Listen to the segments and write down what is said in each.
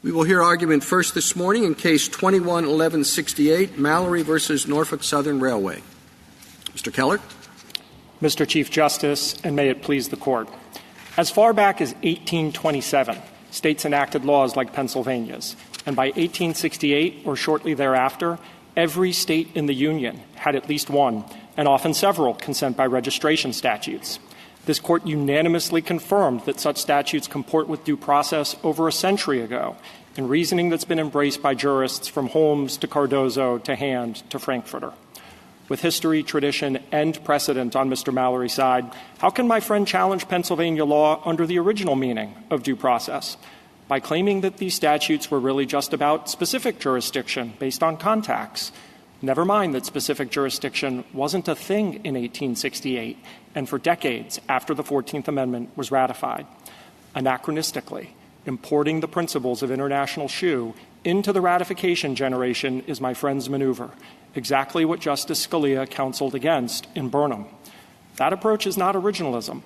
We will hear argument first this morning in Case 21-1168, Mallory versus Norfolk Southern Railway. Mr. Keller. Mr. Chief Justice, and may it please the Court. As far back as 1827, states enacted laws like Pennsylvania's, and by 1868 or shortly thereafter, every state in the Union had at least one, and often several, consent by registration statutes. This Court unanimously confirmed that such statutes comport with due process over a century ago, in reasoning that's been embraced by jurists from Holmes to Cardozo to Hand to Frankfurter. With history, tradition, and precedent on Mr. Mallory's side, how can my friend challenge Pennsylvania law under the original meaning of due process? By claiming that these statutes were really just about specific jurisdiction based on contacts. Never mind that specific jurisdiction wasn't a thing in 1868 and for decades after the 14th Amendment was ratified. Anachronistically, importing the principles of international shoe into the ratification generation is my friend's maneuver, exactly what Justice Scalia counseled against in Burnham. That approach is not originalism.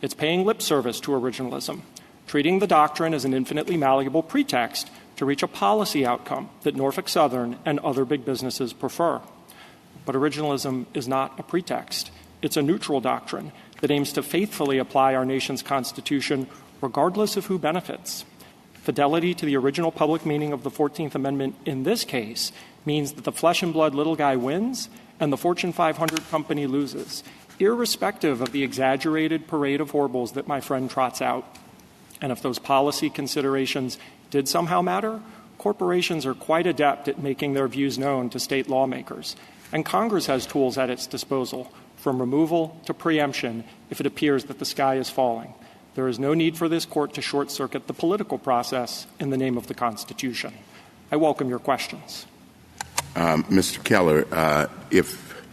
It's paying lip service to originalism, treating the doctrine as an infinitely malleable pretext to reach a policy outcome that Norfolk Southern and other big businesses prefer. But originalism is not a pretext. It's a neutral doctrine that aims to faithfully apply our nation's Constitution regardless of who benefits. Fidelity to the original public meaning of the 14th Amendment in this case means that the flesh and blood little guy wins and the Fortune 500 company loses, irrespective of the exaggerated parade of horribles that my friend trots out. And if those policy considerations did somehow matter, corporations are quite adept at making their views known to state lawmakers. And Congress has tools at its disposal, from removal to preemption, if it appears that the sky is falling. There is no need for this Court to short-circuit the political process in the name of the Constitution. I welcome your questions. Mr. Keller, if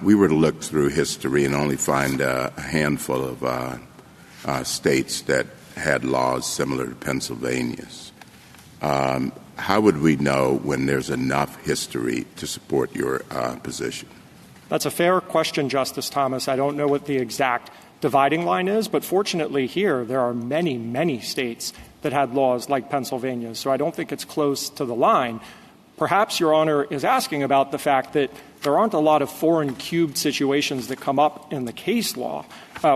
we were to look through history and only find a handful of states that had laws similar to Pennsylvania's, how would we know when there's enough history to support your position? That's a fair question, Justice Thomas. I don't know what the exact dividing line is, but fortunately here there are many, many states that had laws like Pennsylvania's, so I don't think it's close to the line. Perhaps Your Honor is asking about the fact that there aren't a lot of foreign cubed situations that come up in the case law,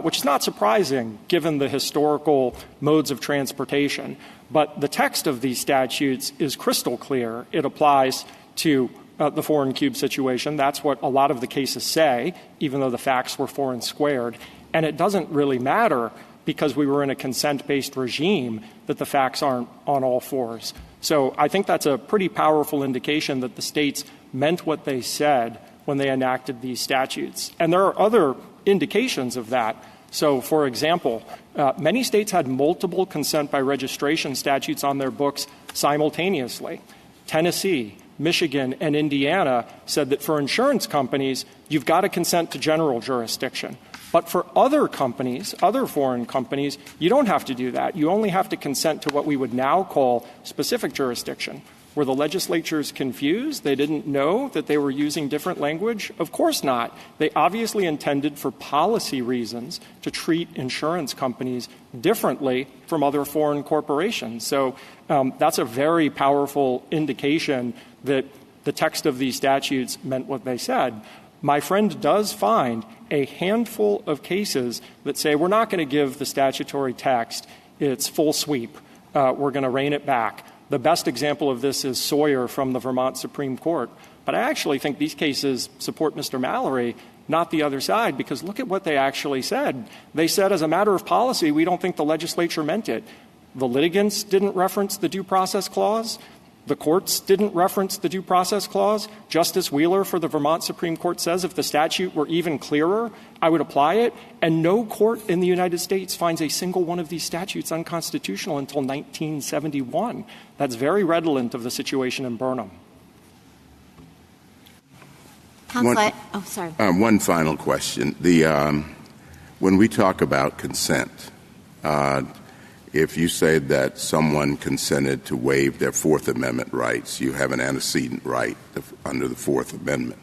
which is not surprising given the historical modes of transportation. But the text of these statutes is crystal clear. It applies to the foreign cube situation. That's what a lot of the cases say, even though the facts were foreign squared. And it doesn't really matter because we were in a consent-based regime that the facts aren't on all fours. So I think that's a pretty powerful indication that the states meant what they said when they enacted these statutes. And there are other indications of that. So, for example, many states had multiple consent by registration statutes on their books simultaneously. Tennessee, Michigan, and Indiana said that for insurance companies, you've got to consent to general jurisdiction. But for other companies, other foreign companies, you don't have to do that. You only have to consent to what we would now call specific jurisdiction. Were the legislatures confused? They didn't know that they were using different language? Of course not. They obviously intended for policy reasons to treat insurance companies differently from other foreign corporations. So that's a very powerful indication that the text of these statutes meant what they said. My friend does find a handful of cases that say we're not going to give the statutory text its full sweep. We're going to rein it back. The best example of this is Sawyer from the Vermont Supreme Court. But I actually think these cases support Mr. Mallory, not the other side, because look at what they actually said. They said, as a matter of policy, we don't think the legislature meant it. The litigants didn't reference the Due Process Clause. The courts didn't reference the Due Process Clause. Justice Wheeler for the Vermont Supreme Court says if the statute were even clearer, I would apply it. And no court in the United States finds a single one of these statutes unconstitutional until 1971. That's very redolent of the situation in Burnham. One final question. When we talk about consent, if you say that someone consented to waive their Fourth Amendment rights, you have an antecedent right under the Fourth Amendment.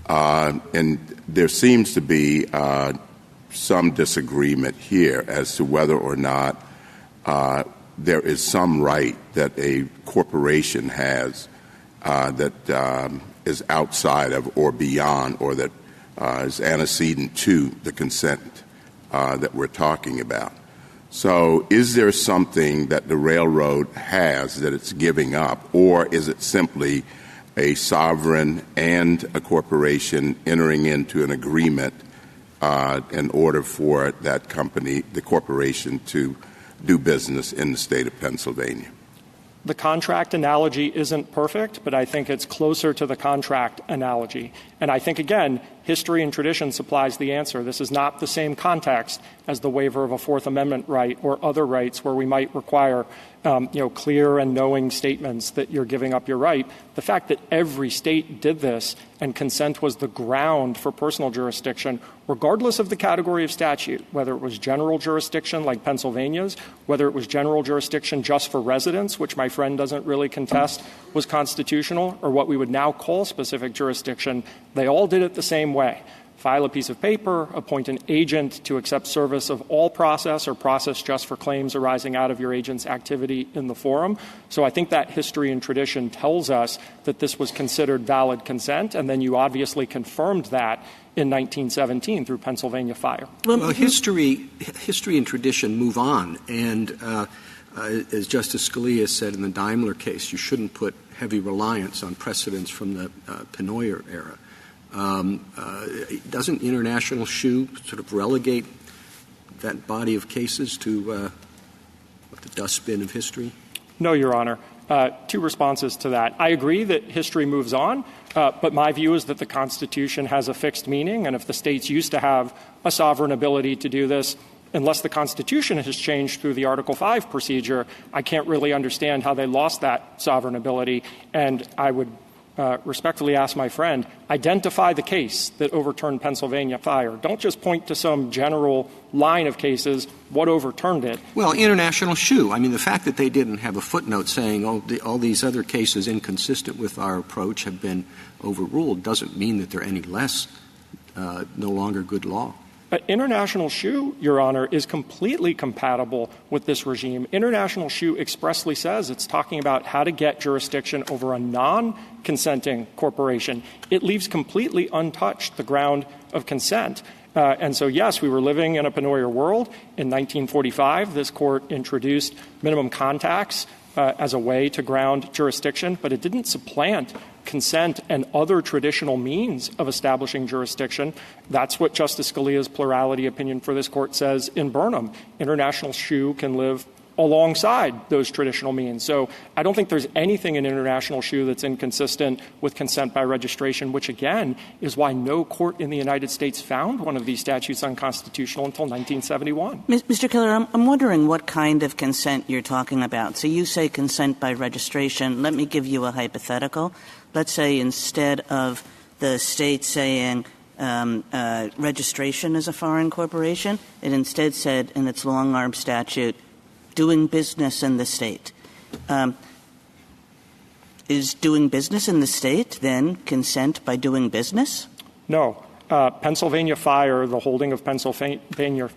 And there seems to be some disagreement here as to whether or not there is some right that a corporation has that is outside of or beyond or that is antecedent to the consent that we're talking about. So is there something that the railroad has that it's giving up, or is it simply a sovereign and a corporation entering into an agreement in order for that company, the corporation, to do business in the state of Pennsylvania? The contract analogy isn't perfect, but I think it's closer to the contract analogy. And I think, again, history and tradition supplies the answer. This is not the same context as the waiver of a Fourth Amendment right or other rights where we might require clear and knowing statements that you're giving up your right. The fact that every state did this and consent was the ground for personal jurisdiction, regardless of the category of statute, whether it was general jurisdiction like Pennsylvania's, whether it was general jurisdiction just for residents, which my friend doesn't really contest was constitutional, or what we would now call specific jurisdiction, they all did it the same way. File a piece of paper, appoint an agent to accept service of all process or process just for claims arising out of your agent's activity in the forum. So I think that history and tradition tells us that this was considered valid consent, and then you obviously confirmed that in 1917 through Pennsylvania Fire. Well, history and tradition move on, and as Justice Scalia said in the Daimler case, you shouldn't put heavy reliance on precedents from the Pennoyer era. Doesn't international shoe sort of relegate that body of cases to the dustbin of history? No, Your Honor. Two responses to that. I agree that history moves on, but my view is that the Constitution has a fixed meaning, and if the states used to have a sovereign ability to do this, unless the Constitution has changed through the Article V procedure, I can't really understand how they lost that sovereign ability, and I would respectfully ask my friend, identify the case that overturned Pennsylvania Fire. Don't just point to some general line of cases. What overturned it? Well, international shoe. I mean, the fact that they didn't have a footnote saying, all these other cases inconsistent with our approach have been overruled doesn't mean that they're any less no longer good law. International shoe, Your Honor, is completely compatible with this regime. International shoe expressly says it's talking about how to get jurisdiction over a non-consenting corporation. It leaves completely untouched the ground of consent. And so, yes, we were living in a Pennoyer world. In 1945, this court introduced minimum contacts as a way to ground jurisdiction, but it didn't supplant consent and other traditional means of establishing jurisdiction. That's what Justice Scalia's plurality opinion for this court says in Burnham. International shoe can live alongside those traditional means. So I don't think there's anything in international shoe that's inconsistent with consent by registration, which, again, is why no court in the United States found one of these statutes unconstitutional until 1971. Mr. Keller, I'm wondering what kind of consent you're talking about. So you say consent by registration. Let me give you a hypothetical. Let's say instead of the state saying registration as a foreign corporation, it instead said in its long-arm statute, doing business in the state. Is doing business in the state then consent by doing business? No. Pennsylvania Fire, the holding of Pennsylvania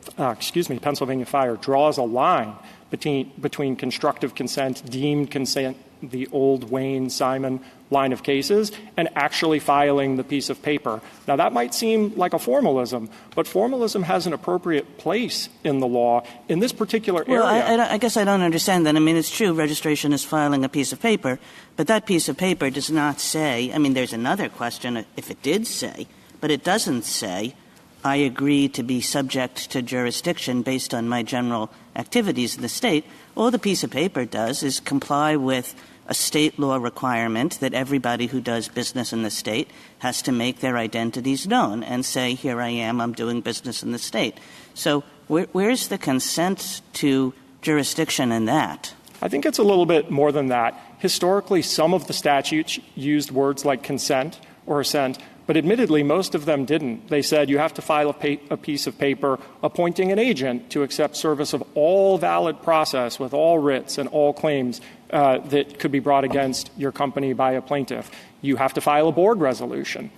Fire, draws a line between constructive consent, deemed consent, the old Wayne-Simon line of cases, and actually filing the piece of paper. Now, that might seem like a formalism, but formalism has an appropriate place in the law. In this particular area— Well, I guess I don't understand that. I mean, it's true registration is filing a piece of paper, but that piece of paper does not say — I mean, there's another question if it did say, but it doesn't say, I agree to be subject to jurisdiction based on my general activities in the state. All the piece of paper does is comply with a state law requirement that everybody who does business in the state has to make their identities known and say, here I am, I'm doing business in the state. So where's the consent to jurisdiction in that? I think it's a little bit more than that. Historically, some of the statutes used words like consent or assent, but admittedly, most of them didn't. They said you have to file a piece of paper appointing an agent to accept service of all valid process with all writs and all claims that could be brought against your company by a plaintiff. You have to file a board resolution.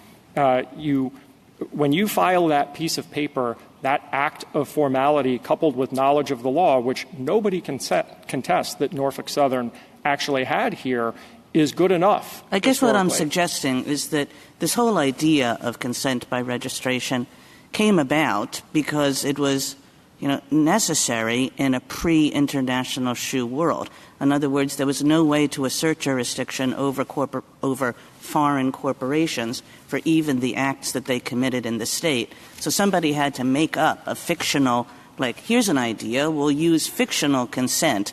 You When you file that piece of paper, that act of formality coupled with knowledge of the law, which nobody can contest that Norfolk Southern actually had here, is good enough. I guess what I'm suggesting is that this whole idea of consent by registration came about because it was, necessary in a pre-international shoe world. In other words, there was no way to assert jurisdiction over foreign corporations for even the acts that they committed in the state. So somebody had to make up a fictional, here's an idea, we'll use fictional consent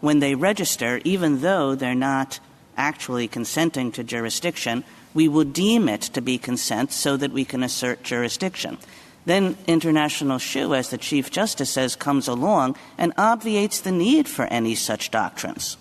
when they register, even though they're not actually consenting to jurisdiction. We will deem it to be consent so that we can assert jurisdiction. Then international shoe, as the Chief Justice says, comes along and obviates the need for any such doctrines.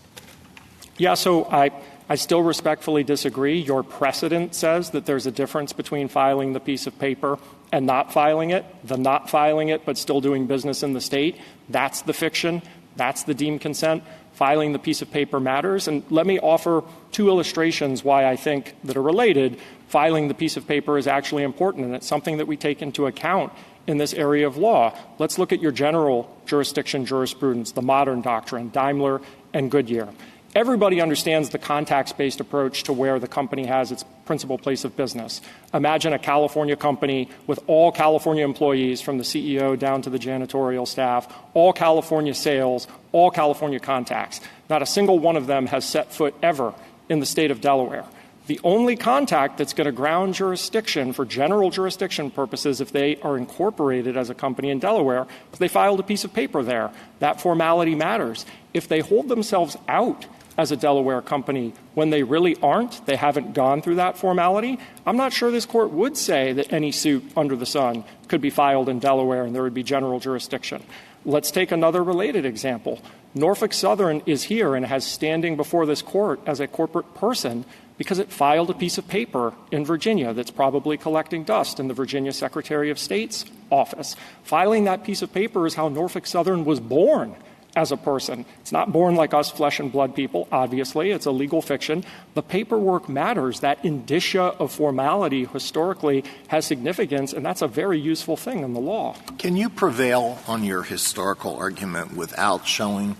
Yeah, so I still respectfully disagree. Your precedent says that there's a difference between filing the piece of paper and not filing it. The not filing it but still doing business in the state, that's the fiction. That's the deemed consent. Filing the piece of paper matters. And let me offer two illustrations why I think that are related. Filing the piece of paper is actually important, and it's something that we take into account in this area of law. Let's look at your general jurisdiction jurisprudence, the modern doctrine, Daimler and Goodyear. Everybody understands the contacts-based approach to where the company has its principal place of business. Imagine a California company with all California employees, from the CEO down to the janitorial staff, all California sales, all California contacts. Not a single one of them has set foot ever in the state of Delaware. The only contact that's going to ground jurisdiction for general jurisdiction purposes, if they are incorporated as a company in Delaware, is they filed a piece of paper there. That formality matters. If they hold themselves out as a Delaware company when they really aren't, they haven't gone through that formality, I'm not sure this court would say that any suit under the sun could be filed in Delaware and there would be general jurisdiction. Let's take another related example. Norfolk Southern is here and has standing before this court as a corporate person because it filed a piece of paper in Virginia that's probably collecting dust in the Virginia Secretary of State's office. Filing that piece of paper is how Norfolk Southern was born as a person. It's not born like us flesh and blood people, obviously. It's a legal fiction. The paperwork matters. That indicia of formality historically has significance, and that's a very useful thing in the law. Can you prevail on your historical argument without showing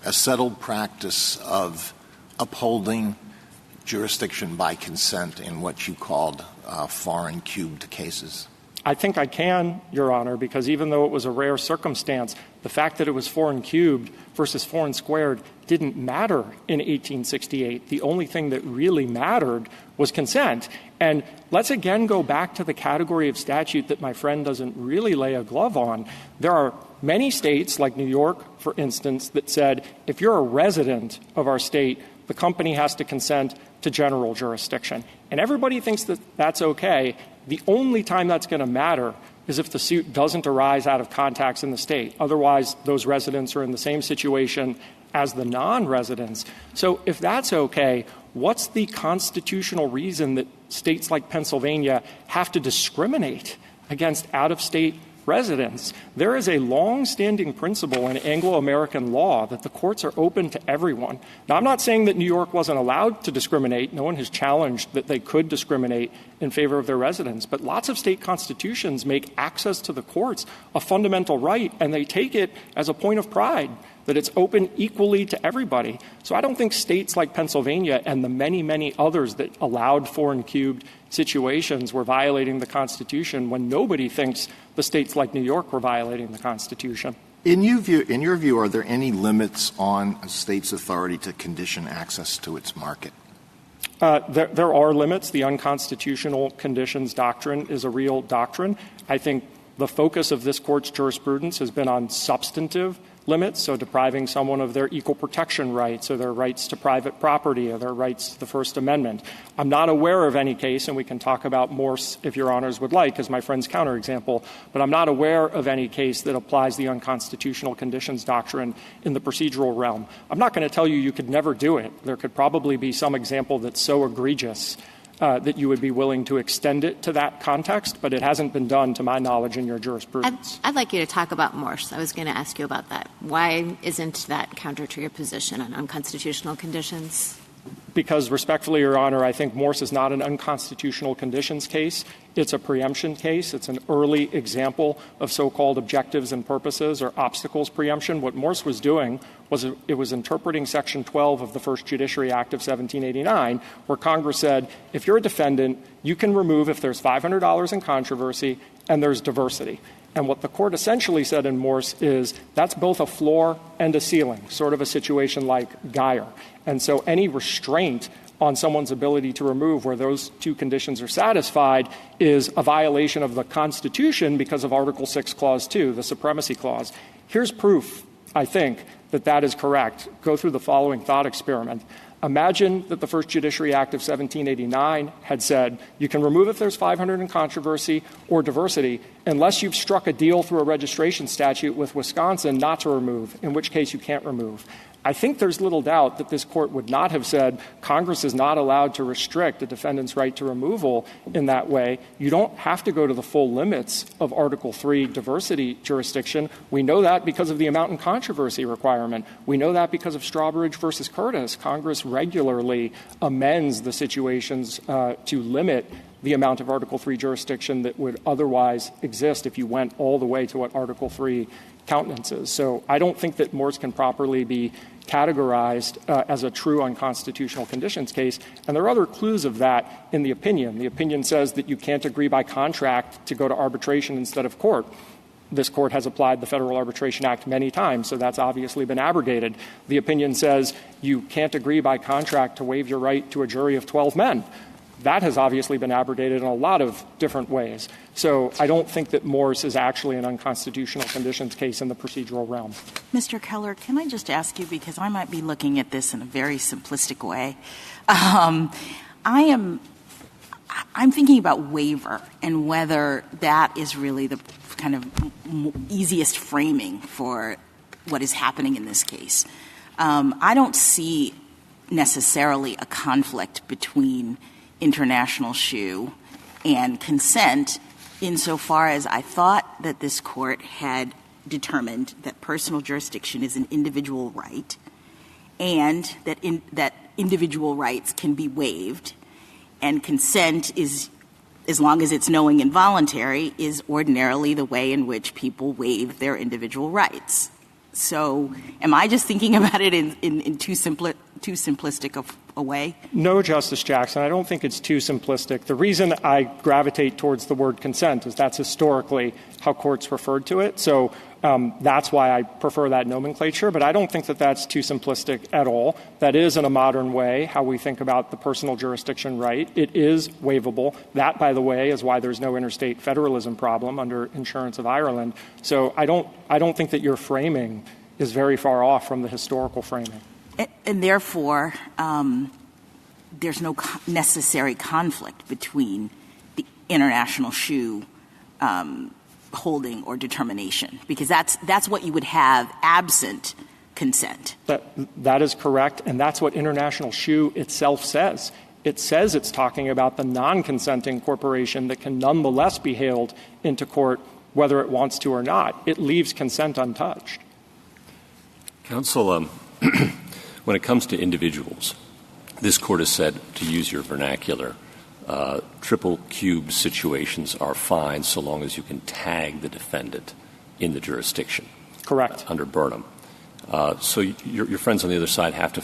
a settled practice of upholding jurisdiction by consent in what you called foreign cubed cases? I think I can, Your Honor, because even though it was a rare circumstance, the fact that it was foreign cubed versus foreign squared didn't matter in 1868. The only thing that really mattered was consent. And let's again go back to the category of statute that my friend doesn't really lay a glove on. There are many states, like New York, for instance, that said if you're a resident of our state, the company has to consent to general jurisdiction. And everybody thinks that that's okay. The only time that's going to matter is if the suit doesn't arise out of contacts in the state. Otherwise, those residents are in the same situation as the non-residents. So if that's okay, what's the constitutional reason that states like Pennsylvania have to discriminate against out-of-state residents? There is a long-standing principle in Anglo-American law that the courts are open to everyone. Now, I'm not saying that New York wasn't allowed to discriminate. No one has challenged that they could discriminate in favor of their residents. But lots of state constitutions make access to the courts a fundamental right, and they take it as a point of pride that it's open equally to everybody. So I don't think states like Pennsylvania and the many, many others that allowed foreign cubed situations were violating the Constitution when nobody thinks the states like New York were violating the Constitution. In your view, are there any limits on a state's authority to condition access to its market? There are limits. The unconstitutional conditions doctrine is a real doctrine. I think the focus of this court's jurisprudence has been on substantive limits, so depriving someone of their equal protection rights or their rights to private property or their rights to the First Amendment. I'm not aware of any case, and we can talk about more if Your Honors would like, as my friend's counterexample, but I'm not aware of any case that applies the unconstitutional conditions doctrine in the procedural realm. I'm not going to tell you you could never do it. There could probably be some example that's so egregious that you would be willing to extend it to that context, but it hasn't been done, to my knowledge, in your jurisprudence. I'd like you to talk about Morse. I was going to ask you about that. Why isn't that counter to your position on unconstitutional conditions? Because respectfully, Your Honor, I think Morse is not an unconstitutional conditions case. It's a preemption case. It's an early example of so-called objectives and purposes or obstacles preemption. What Morse was doing was it was interpreting Section 12 of the First Judiciary Act of 1789, where Congress said, if you're a defendant, you can remove if there's $500 in controversy and there's diversity. And what the court essentially said in Morse is that's both a floor and a ceiling, sort of a situation like Geyer. And so any restraint on someone's ability to remove where those two conditions are satisfied is a violation of the Constitution because of Article 6, Clause 2, the Supremacy Clause. Here's proof, I think, that that is correct. Go through the following thought experiment. Imagine that the First Judiciary Act of 1789 had said you can remove if there's 500 in controversy or diversity unless you've struck a deal through a registration statute with Wisconsin not to remove, in which case you can't remove. I think there's little doubt that this court would not have said Congress is not allowed to restrict a defendant's right to removal in that way. You don't have to go to the full limits of Article 3 diversity jurisdiction. We know that because of the amount in controversy requirement. We know that because of Strawbridge versus Curtis. Congress regularly amends the situations to limit the amount of Article 3 jurisdiction that would otherwise exist if you went all the way to what Article 3 countenances. So I don't think that Morse can properly be categorized as a true unconstitutional conditions case. And there are other clues of that in the opinion. The opinion says that you can't agree by contract to go to arbitration instead of court. This court has applied the Federal Arbitration Act many times, so that's obviously been abrogated. The opinion says you can't agree by contract to waive your right to a jury of 12 men. That has obviously been abrogated in a lot of different ways. So I don't think that Morse is actually an unconstitutional conditions case in the procedural realm. Mr. Keller, can I just ask you, because I might be looking at this in a very simplistic way. I'm thinking about waiver and whether that is really the kind of easiest framing for what is happening in this case. I don't see necessarily a conflict between international shoe and consent insofar as I thought that this court had determined that personal jurisdiction is an individual right and that individual rights can be waived, and consent is, as long as it's knowing and voluntary, is ordinarily the way in which people waive their individual rights. So am I just thinking about it in too simplistic of a way? No, Justice Jackson. I don't think it's too simplistic. The reason I gravitate towards the word consent is that's historically how courts referred to it. So that's why I prefer that nomenclature. But I don't think that that's too simplistic at all. That is, in a modern way, how we think about the personal jurisdiction right. It is waivable. That, by the way, is why there's no interstate federalism problem under Insurance of Ireland. So I don't think that your framing is very far off from the historical framing. And therefore, there's no necessary conflict between the international shoe holding or determination, because that's what you would have absent consent. That is correct, and that's what international shoe itself says. It says it's talking about the non-consenting corporation that can nonetheless be hailed into court whether it wants to or not. It leaves consent untouched. Counsel, when it comes to individuals, this court has said, to use your vernacular, triple cube situations are fine so long as you can tag the defendant in the jurisdiction. Correct. Under Burnham. So your friends on the other side have to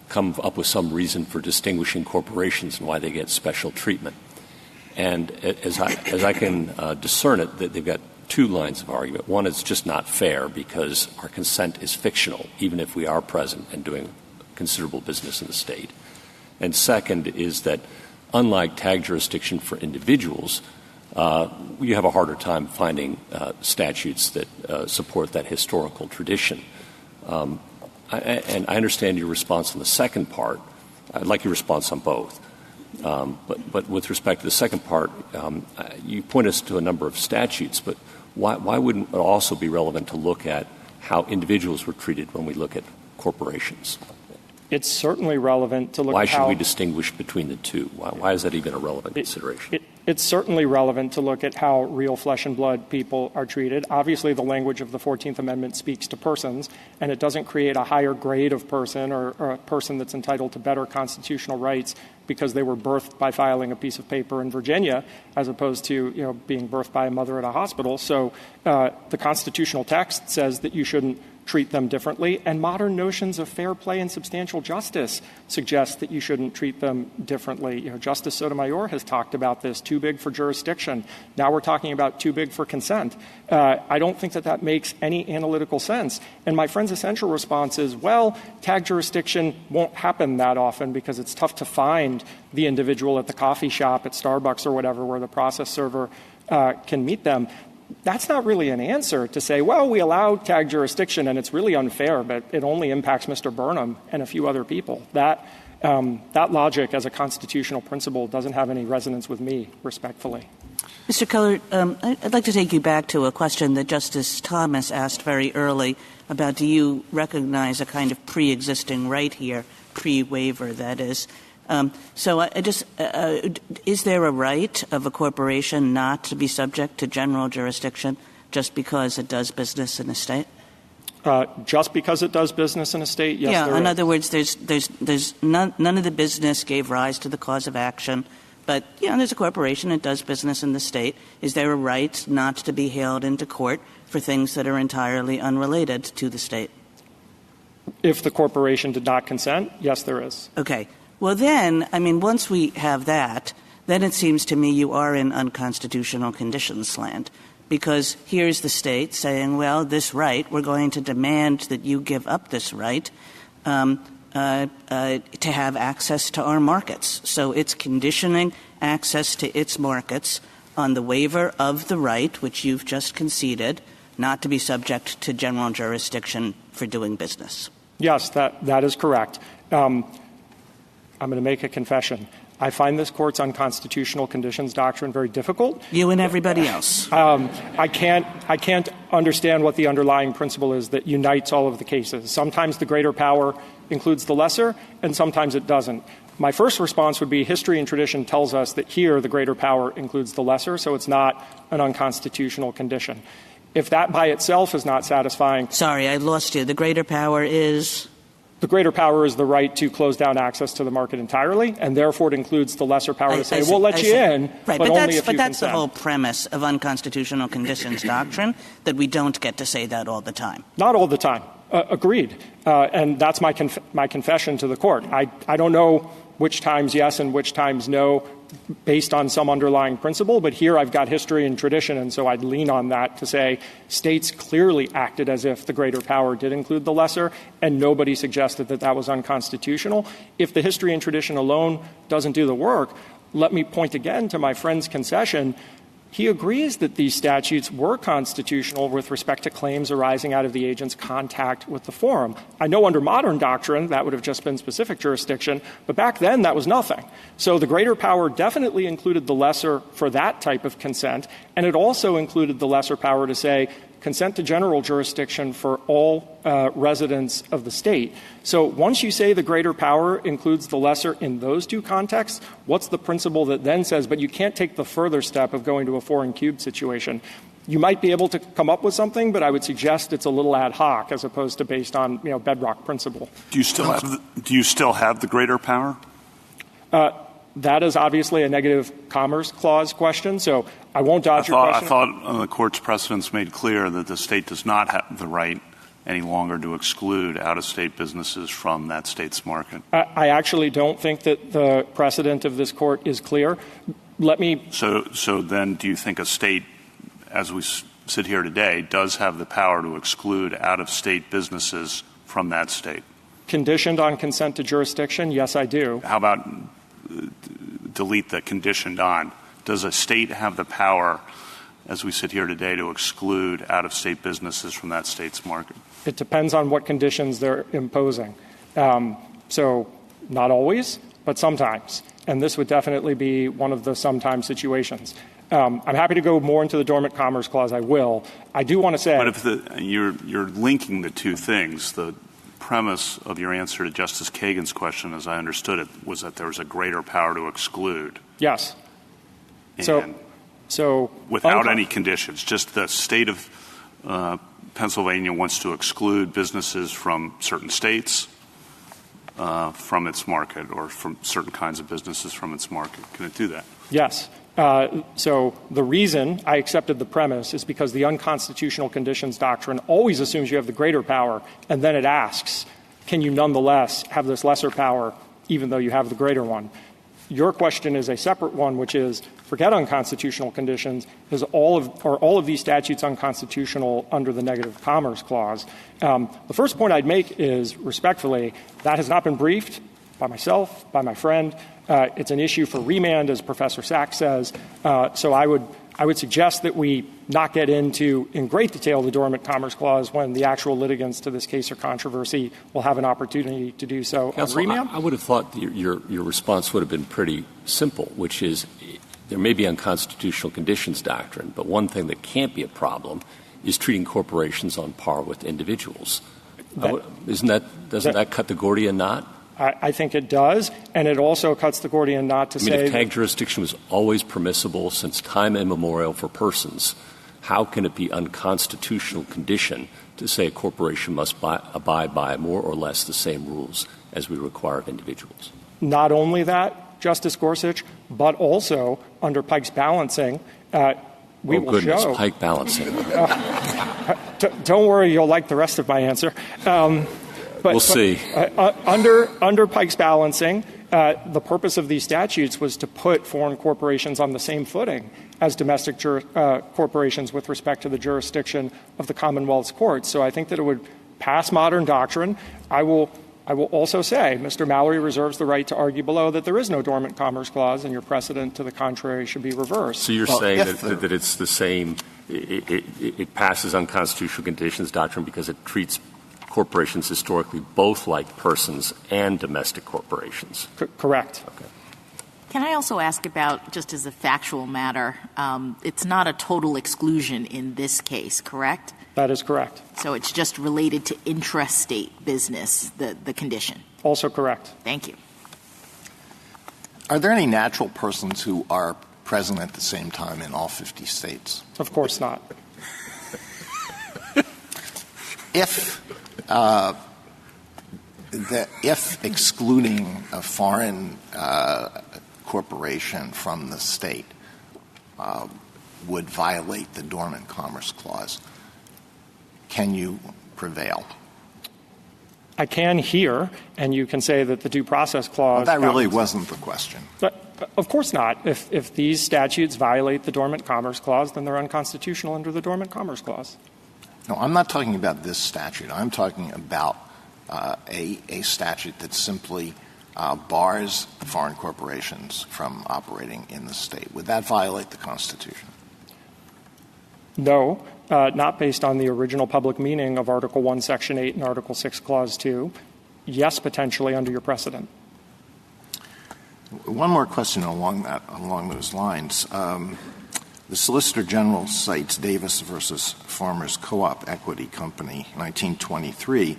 come up with some reason for distinguishing corporations and why they get special treatment. And as I can discern it, that they've got two lines of argument. One, it's just not fair because our consent is fictional, even if we are present and doing considerable business in the state. And second is that unlike tag jurisdiction for individuals, you have a harder time finding statutes that support that historical tradition. And I understand your response on the second part. I'd like your response on both. But with respect to the second part, you point us to a number of statutes, but why wouldn't it also be relevant to look at how individuals were treated when we look at corporations? It's certainly relevant to look at Why should we distinguish between the two? Why is that even a relevant consideration? It's certainly relevant to look at how real flesh and blood people are treated. Obviously, the language of the 14th Amendment speaks to persons, and it doesn't create a higher grade of person or a person that's entitled to better constitutional rights because they were birthed by filing a piece of paper in Virginia as opposed to, being birthed by a mother at a hospital. So the constitutional text says that you shouldn't treat them differently, and modern notions of fair play and substantial justice suggest that you shouldn't treat them differently. Justice Sotomayor has talked about this, too big for jurisdiction. Now we're talking about too big for consent. I don't think that makes any analytical sense. And my friend's essential response is, well, tag jurisdiction won't happen that often because it's tough to find the individual at the coffee shop at Starbucks or whatever where the process server can meet them. That's not really an answer to say, well, we allow tag jurisdiction and it's really unfair, but it only impacts Mr. Burnham and a few other people. That logic as a constitutional principle doesn't have any resonance with me, respectfully. Mr. Keller, I'd like to take you back to a question that Justice Thomas asked very early about, do you recognize a kind of pre-existing right here, pre-waiver, that is. So is there a right of a corporation not to be subject to general jurisdiction just because it does business in a state? Just because it does business in a state, yes. Yeah, in other words, there's none of the business gave rise to the cause of action, but there's a corporation that does business in the state. Is there a right not to be hailed into court for things that are entirely unrelated to the state? If the corporation did not consent, yes, there is. Okay. Well, then, once we have that, then it seems to me you are in unconstitutional conditions land, because here's the state saying, well, this right, we're going to demand that you give up this right to have access to our markets. So it's conditioning access to its markets on the waiver of the right, which you've just conceded, not to be subject to general jurisdiction for doing business. Yes, that is correct. I'm going to make a confession. I find this Court's unconstitutional conditions doctrine very difficult. You and everybody else. I can't understand what the underlying principle is that unites all of the cases. Sometimes the greater power includes the lesser, and sometimes it doesn't. My first response would be history and tradition tells us that here the greater power includes the lesser, so it's not an unconstitutional condition. If that by itself is not satisfying— Sorry, I lost you. The greater power is— The greater power is the right to close down access to the market entirely, and therefore it includes the lesser power to say, we'll let you in, right, but only if you But that's consent. the whole premise of unconstitutional conditions doctrine, that we don't get to say that all the time. Not all the time. Agreed. And that's my confession to the Court. I don't know which times yes and which times no based on some underlying principle, but here I've got history and tradition, and so I'd lean on that to say states clearly acted as if the greater power did include the lesser, and nobody suggested that that was unconstitutional. If the history and tradition alone doesn't do the work, let me point again to my friend's concession. He agrees that these statutes were constitutional with respect to claims arising out of the agent's contact with the forum. I know under modern doctrine that would have just been specific jurisdiction, but back then that was nothing. So the greater power definitely included the lesser for that type of consent, and it also included the lesser power to say consent to general jurisdiction for all residents of the state. So once you say the greater power includes the lesser in those two contexts, what's the principle that then says, but you can't take the further step of going to a foreign cube situation? You might be able to come up with something, but I would suggest it's a little ad hoc as opposed to based on bedrock principle. Do you still have the greater power? That is obviously a negative commerce clause question, so I won't dodge your question. I thought the Court's precedents made clear that the state does not have the right any longer to exclude out-of-state businesses from that state's market. I actually don't think that the precedent of this Court is clear. So then do you think a state, as we sit here today, does have the power to exclude out-of-state businesses from that state? Conditioned on consent to jurisdiction? Yes, I do. How about delete the conditioned on? Does a state have the power, as we sit here today, to exclude out-of-state businesses from that state's market? It depends on what conditions they're imposing. So not always, but sometimes. And this would definitely be one of the sometimes situations. I'm happy to go more into the dormant commerce clause. I will. I do want to say— But if you're linking the two things, the premise of your answer to Justice Kagan's question, as I understood it, was that there was a greater power to exclude. Yes. And without any conditions, just the state of Pennsylvania wants to exclude businesses from certain states from its market, or from certain kinds of businesses from its market. Can it do that? Yes. So the reason I accepted the premise is because the unconstitutional conditions doctrine always assumes you have the greater power, and then it asks, can you nonetheless have this lesser power even though you have the greater one? Your question is a separate one, which is, forget unconstitutional conditions, are all of these statutes unconstitutional under the negative commerce clause? The first point I'd make is, respectfully, that has not been briefed by myself, by my friend. It's an issue for remand, as Professor Sachs says. So I would suggest that we not get into, in great detail, the dormant commerce clause when the actual litigants to this case or controversy will have an opportunity to do so. Counsel, remand? I would have thought that your response would have been pretty simple, which is there may be unconstitutional conditions doctrine, but one thing that can't be a problem is treating corporations on par with individuals. Doesn't that cut the Gordian knot? I think it does, and it also cuts the Gordian knot to say— if tag jurisdiction was always permissible since time immemorial for persons, how can it be unconstitutional condition to say a corporation must abide by more or less the same rules as we require of individuals? Not only that, Justice Gorsuch, but also under Pike's balancing, we will show— Pike balancing. Don't worry, you'll like the rest of my answer. We'll see. Under Pike's balancing, the purpose of these statutes was to put foreign corporations on the same footing as domestic corporations with respect to the jurisdiction of the Commonwealth's courts. So I think that it would pass modern doctrine. I will also say Mr. Mallory reserves the right to argue below that there is no dormant commerce clause, and your precedent to the contrary should be reversed. So you're saying that it's the same — it passes unconstitutional conditions doctrine because it treats corporations historically both like persons and domestic corporations. Correct. Okay. Can I also ask about, just as a factual matter, it's not a total exclusion in this case, correct? That is correct. So it's just related to intrastate business, the condition? Also correct. Thank you. Are there any natural persons who are present at the same time in all 50 states? Of course not. If excluding a foreign corporation from the state would violate the dormant commerce clause, can you prevail? I can here, and you can say that the due process clause— Well, that really wasn't the question. Of course not. If these statutes violate the dormant commerce clause, then they're unconstitutional under the dormant commerce clause. No, I'm not talking about this statute. I'm talking about a statute that simply bars foreign corporations from operating in the state. Would that violate the Constitution? No, not based on the original public meaning of Article 1, Section 8 and Article 6, Clause 2. Yes, potentially under your precedent. One more question along those lines. The Solicitor General cites Davis versus Farmers Co-op Equity Company, 1923,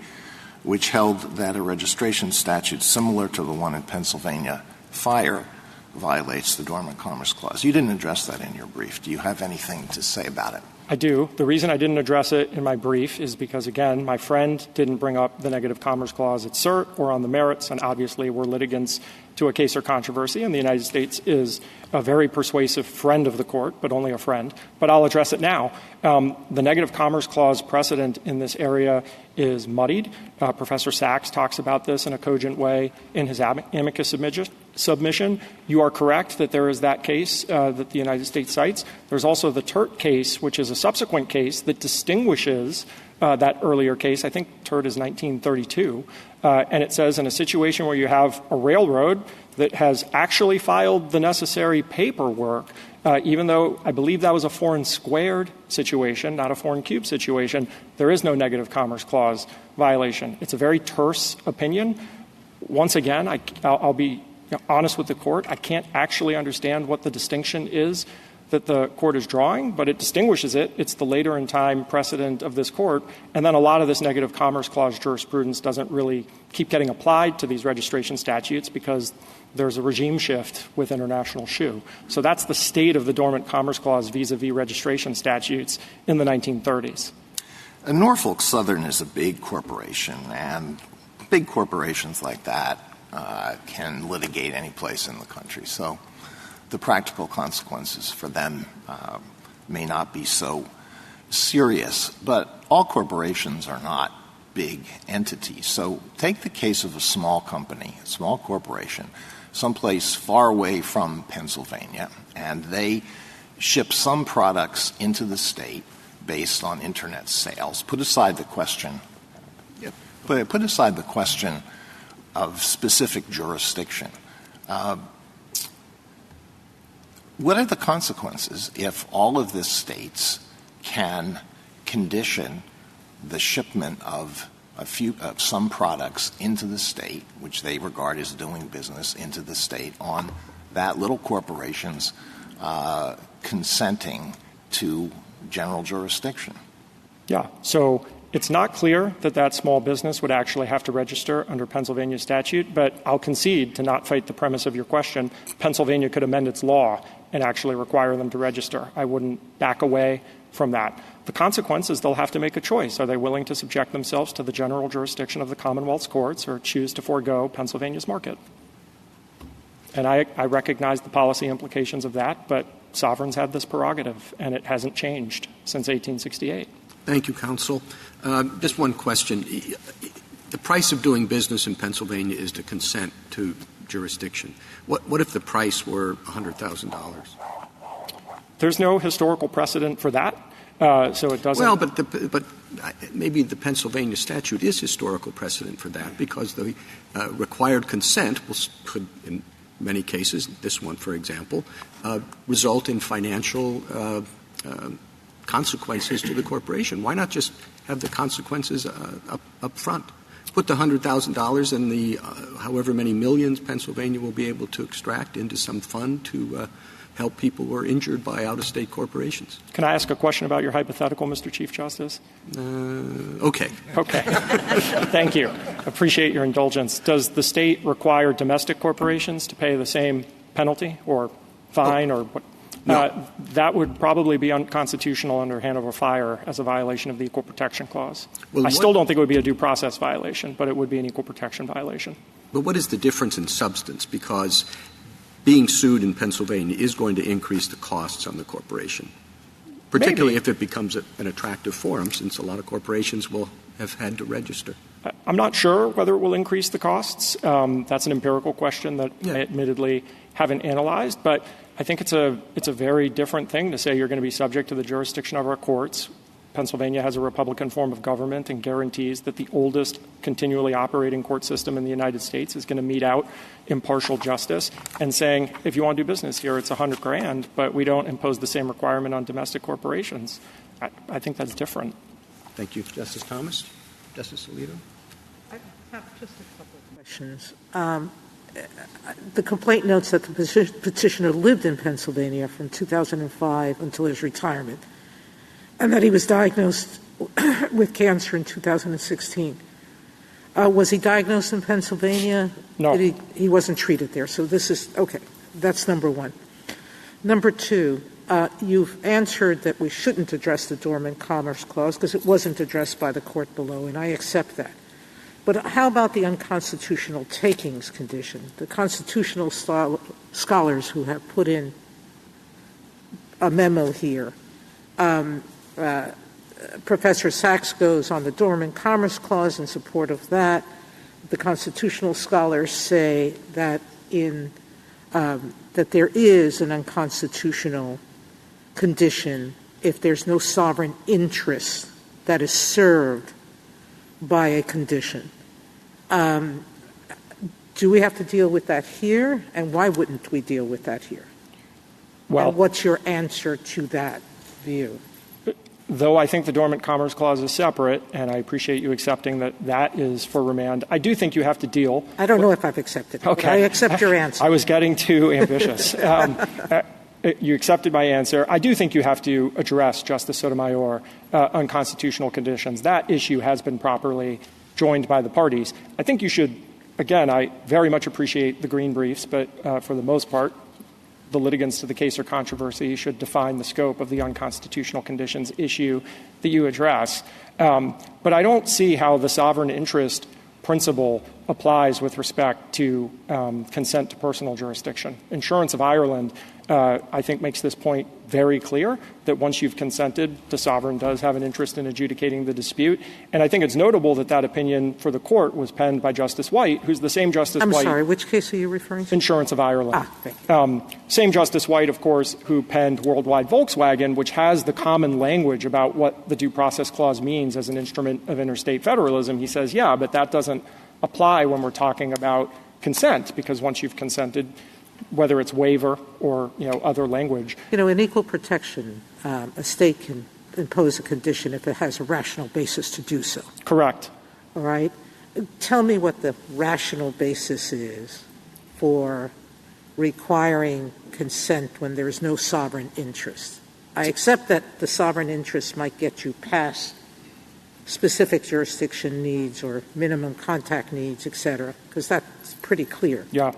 which held that a registration statute similar to the one in Pennsylvania, fire, violates the dormant commerce clause. You didn't address that in your brief. Do you have anything to say about it? I do. The reason I didn't address it in my brief is because, again, my friend didn't bring up the negative commerce clause at cert or on the merits, and obviously we're litigants to a case or controversy, and the United States is a very persuasive friend of the court, but only a friend. But I'll address it now. The negative commerce clause precedent in this area is muddied. Professor Sachs talks about this in a cogent way in his amicus submission. You are correct that there is that case that the United States cites. There's also the Turt case, which is a subsequent case that distinguishes that earlier case. I think Turt is 1932. And it says in a situation where you have a railroad that has actually filed the necessary paperwork, even though I believe that was a foreign squared situation, not a foreign cube situation, there is no negative commerce clause violation. It's a very terse opinion. Once again, I'll be honest with the court. I can't actually understand what the distinction is that the court is drawing, but it distinguishes it. It's the later in time precedent of this court. And then a lot of this negative commerce clause jurisprudence doesn't really keep getting applied to these registration statutes because there's a regime shift with international shoe. So that's the state of the dormant commerce clause vis-a-vis registration statutes in the 1930s. Norfolk Southern is a big corporation, and big corporations like that can litigate any place in the country. So the practical consequences for them may not be so serious. But all corporations are not big entities. So take the case of a small company, a small corporation, someplace far away from Pennsylvania, and they ship some products into the state based on Internet sales. Put aside the question of specific jurisdiction. What are the consequences if all of the states can condition the shipment of some products into the state, which they regard as doing business into the state, on that little corporation's consenting to general jurisdiction? Yeah. So it's not clear that small business would actually have to register under Pennsylvania statute, but I'll concede, to not fight the premise of your question, Pennsylvania could amend its law and actually require them to register. I wouldn't back away from that. The consequences, they'll have to make a choice. Are they willing to subject themselves to the general jurisdiction of the Commonwealth's courts or choose to forego Pennsylvania's market? And I recognize the policy implications of that, but sovereigns have this prerogative, and it hasn't changed since 1868. Thank you, counsel. Just one question. The price of doing business in Pennsylvania is to consent to jurisdiction. What if the price were $100,000? There's no historical precedent for that, so it doesn't. Well, but maybe the Pennsylvania statute is historical precedent for that, because the required consent could, in many cases, this one, for example, result in financial consequences to the corporation. Why not just have the consequences up front? Put the $100,000 and the however many millions Pennsylvania will be able to extract into some fund to help people who are injured by out-of-state corporations. Can I ask a question about your hypothetical, Mr. Chief Justice? Okay. Okay. Thank you. Appreciate your indulgence. Does the state require domestic corporations to pay the same penalty or fine or what? No. That would probably be unconstitutional under Hanover Fire as a violation of the Equal Protection Clause. Well, I still don't think it would be a due process violation, but it would be an equal protection violation. But what is the difference in substance? Because being sued in Pennsylvania is going to increase the costs on the corporation, particularly if it becomes an attractive forum, since a lot of corporations will have had to register. I'm not sure whether it will increase the costs. That's an empirical question that I admittedly haven't analyzed, but I think it's a very different thing to say you're going to be subject to the jurisdiction of our courts. Pennsylvania has a Republican form of government and guarantees that the oldest continually operating court system in the United States is going to mete out impartial justice, and saying, if you want to do business here, it's $100,000, but we don't impose the same requirement on domestic corporations. I think that's different. Thank you. Justice Thomas? Justice Alito? I have just a couple of questions. The complaint notes that the petitioner lived in Pennsylvania from 2005 until his retirement, and that he was diagnosed with cancer in 2016. Was he diagnosed in Pennsylvania? No. He wasn't treated there. So this is – okay. That's number one. Number two, you've answered that we shouldn't address the Dormant Commerce Clause because it wasn't addressed by the court below, and I accept that. But how about the unconstitutional takings condition? The constitutional scholars who have put in a memo here, Professor Sachs goes on the Dormant Commerce Clause in support of that. The constitutional scholars say that that there is an unconstitutional condition if there's no sovereign interest that is served by a condition. Do we have to deal with that here, and why wouldn't we deal with that here? Well, and what's your answer to that view? Though I think the Dormant Commerce Clause is separate, and I appreciate you accepting that is for remand, I do think you have to deal. I don't know if I've accepted it. Okay. But I accept your answer. I was getting too ambitious. you accepted my answer. I do think you have to address, Justice Sotomayor, unconstitutional conditions. That issue has been properly joined by the parties. I think you should, again, I very much appreciate the green briefs, but for the most part, the litigants to the case or controversy should define the scope of the unconstitutional conditions issue that you address. But I don't see how the sovereign interest principle applies with respect to consent to personal jurisdiction. Insurance of Ireland, I think, makes this point very clear that once you've consented, the sovereign does have an interest in adjudicating the dispute. And I think it's notable that that opinion for the court was penned by Justice White, who's the same Justice White. I'm sorry, which case are you referring to? Insurance of Ireland. Thank you. Same Justice White, of course, who penned Worldwide Volkswagen, which has the common language about what the Due Process Clause means as an instrument of interstate federalism. He says, yeah, but that doesn't apply when we're talking about consent, because once you've consented, whether it's waiver or, other language. In equal protection, a state can impose a condition if it has a rational basis to do so. Correct. All right? Tell me what the rational basis is for requiring consent when there is no sovereign interest. I accept that the sovereign interest might get you past specific jurisdiction needs or minimum contact needs, et cetera, because that's pretty clear. Yeah.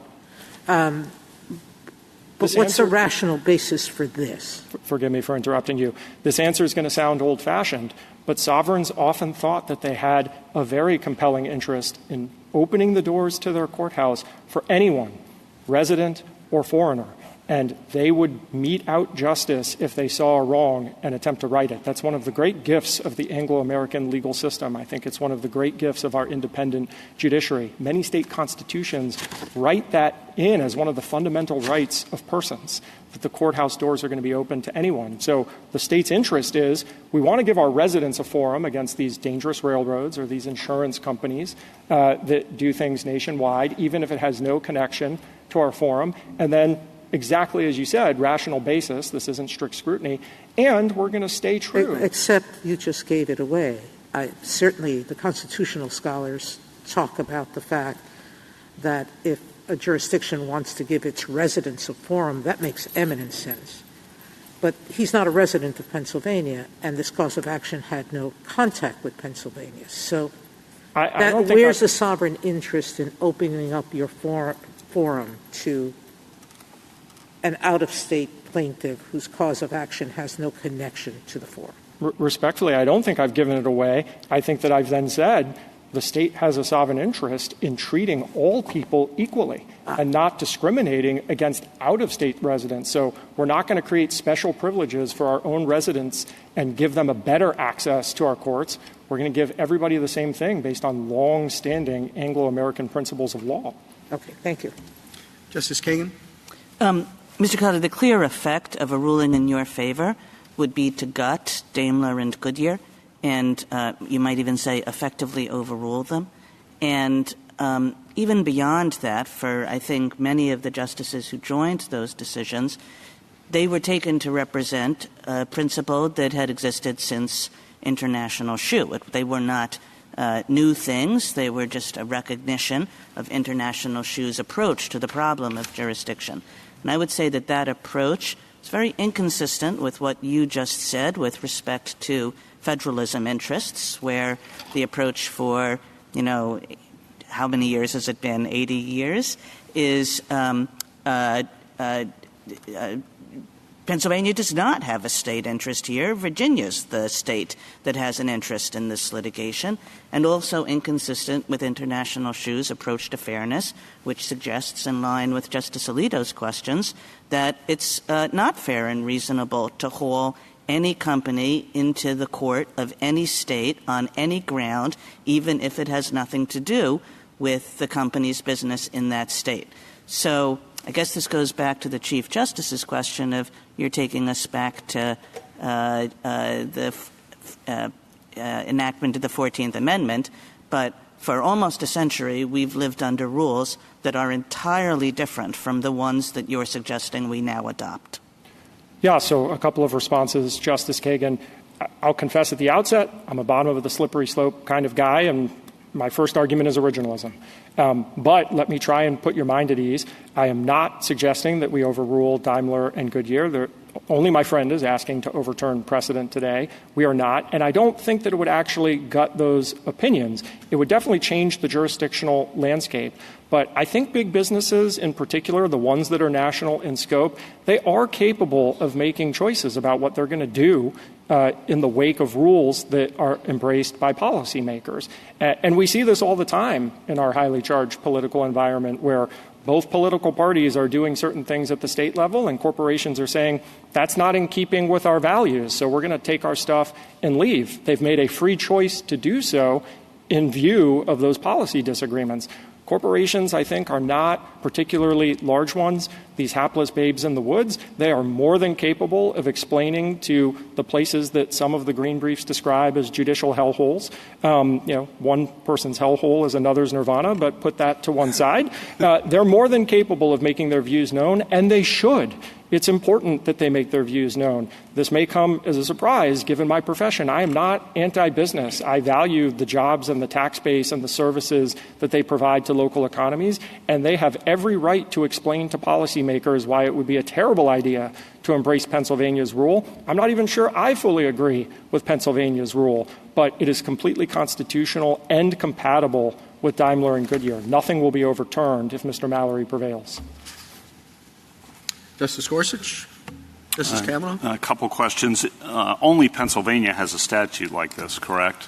But what's the rational basis for this? Forgive me for interrupting you. This answer is going to sound old-fashioned, but sovereigns often thought that they had a very compelling interest in opening the doors to their courthouse for anyone, resident or foreigner, and they would mete out justice if they saw a wrong and attempt to right it. That's one of the great gifts of the Anglo-American legal system. I think it's one of the great gifts of our independent judiciary. Many state constitutions write that in as one of the fundamental rights of persons, that the courthouse doors are going to be open to anyone. So the state's interest is we want to give our residents a forum against these dangerous railroads or these insurance companies that do things nationwide, even if it has no connection to our forum. And then, exactly as you said, rational basis, this isn't strict scrutiny, and we're going to stay true. Except you just gave it away. Certainly the constitutional scholars talk about the fact that if a jurisdiction wants to give its residents a forum, that makes eminent sense. But he's not a resident of Pennsylvania, and this cause of action had no contact with Pennsylvania. So where's the sovereign interest in opening up your forum to an out-of-state plaintiff whose cause of action has no connection to the forum? Respectfully, I don't think I've given it away. I think that I've then said the state has a sovereign interest in treating all people equally and not discriminating against out-of-state residents. So we're not going to create special privileges for our own residents and give them a better access to our courts. We're going to give everybody the same thing based on long-standing Anglo-American principles of law. Okay, thank you. Justice Kagan? Mr. Carter, the clear effect of a ruling in your favor would be to gut Daimler and Goodyear, and you might even say effectively overrule them. And even beyond that, for I think many of the justices who joined those decisions, they were taken to represent a principle that had existed since international shoe. They were not new things. They were just a recognition of international shoe's approach to the problem of jurisdiction. And I would say that that approach is very inconsistent with what you just said with respect to federalism interests, where the approach for, how many years has it been, 80 years, is Pennsylvania does not have a state interest here. Virginia's the state that has an interest in this litigation, and also inconsistent with international shoe's approach to fairness, which suggests, in line with Justice Alito's questions, that it's not fair and reasonable to haul any company into the court of any state on any ground, even if it has nothing to do with the company's business in that state. So I guess this goes back to the Chief Justice's question of you're taking us back to the enactment of the 14th Amendment, but for almost a century we've lived under rules that are entirely different from the ones that you're suggesting we now adopt. Yeah, so a couple of responses, Justice Kagan. I'll confess at the outset, I'm a bottom of the slippery slope kind of guy, and My first argument is originalism. But let me try and put your mind at ease. I am not suggesting that we overrule Daimler and Goodyear. Only my friend is asking to overturn precedent today. We are not. And I don't think that it would actually gut those opinions. It would definitely change the jurisdictional landscape. But I think big businesses in particular, the ones that are national in scope, they are capable of making choices about what they're going to do in the wake of rules that are embraced by policymakers. And we see this all the time in our highly charged political environment where both political parties are doing certain things at the state level and corporations are saying that's not in keeping with our values, so we're going to take our stuff and leave. They've made a free choice to do so in view of those policy disagreements. Corporations, I think, are not particularly large ones. These hapless babes in the woods, they are more than capable of explaining to the places that some of the green briefs describe as judicial hellholes. One person's hellhole is another's nirvana, but put that to one side. They're more than capable of making their views known, and they should. It's important that they make their views known. This may come as a surprise, given my profession. I am not anti-business. I value the jobs and the tax base and the services that they provide to local economies, and they have every right to explain to policymakers why it would be a terrible idea to embrace Pennsylvania's rule. I'm not even sure I fully agree with Pennsylvania's rule, but it is completely constitutional and compatible with Daimler and Goodyear. Nothing will be overturned if Mr. Mallory prevails. Justice Gorsuch? Justice Kavanaugh? A couple questions. Only Pennsylvania has a statute like this, correct?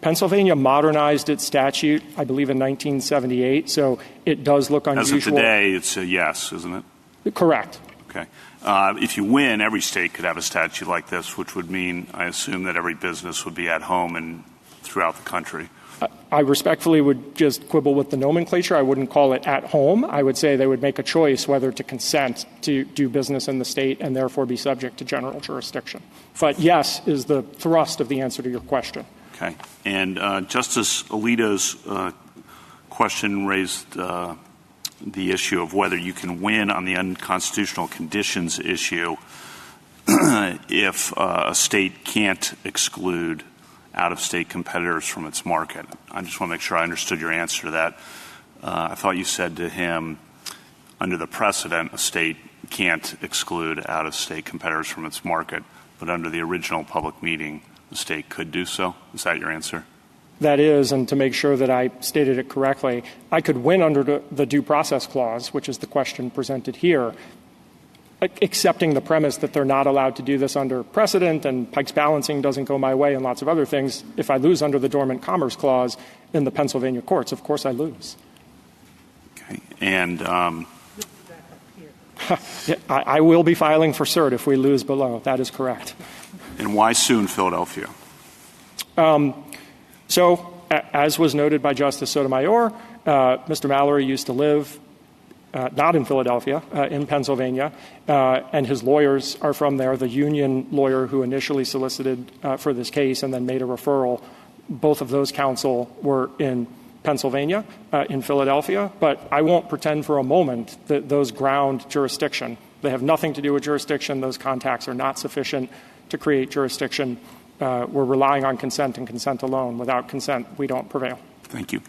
Pennsylvania modernized its statute, I believe, in 1978, so it does look unusual. As of today, it's a yes, isn't it? Correct. Okay. If you win, every state could have a statute like this, which would mean, I assume, that every business would be at home and throughout the country. I respectfully would just quibble with the nomenclature. I wouldn't call it at home. I would say they would make a choice whether to consent to do business in the state and therefore be subject to general jurisdiction. But yes is the thrust of the answer to your question. Okay. And Justice Alito's question raised the issue of whether you can win on the unconstitutional conditions issue if a state can't exclude out-of-state competitors from its market. I just want to make sure I understood your answer to that. I thought you said to him, under the precedent, a state can't exclude out-of-state competitors from its market, but under the original public meeting, the state could do so. Is that your answer? That is, and to make sure that I stated it correctly, I could win under the due process clause, which is the question presented here, accepting the premise that they're not allowed to do this under precedent and Pike's balancing doesn't go my way and lots of other things. If I lose under the Dormant Commerce Clause in the Pennsylvania courts, of course I lose. Okay. And I will be filing for cert if we lose below. That is correct. And why soon Philadelphia? So, as was noted by Justice Sotomayor, Mr. Mallory used to live not in Philadelphia, in Pennsylvania, and his lawyers are from there. The union lawyer who initially solicited for this case and then made a referral, both of those counsel were in Pennsylvania, in Philadelphia, but I won't pretend for a moment that those ground jurisdiction. They have nothing to do with jurisdiction. Those contacts are not sufficient to create jurisdiction. We're relying on consent and consent alone. Without consent, we don't prevail. Thank you.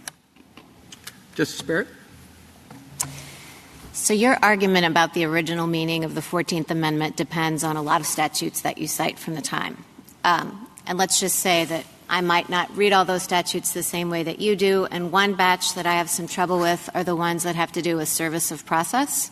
Justice Barrett? So your argument about the original meaning of the 14th Amendment depends on a lot of statutes that you cite from the time. And let's just say that I might not read all those statutes the same way that you do, and one batch that I have some trouble with are the ones that have to do with service of process.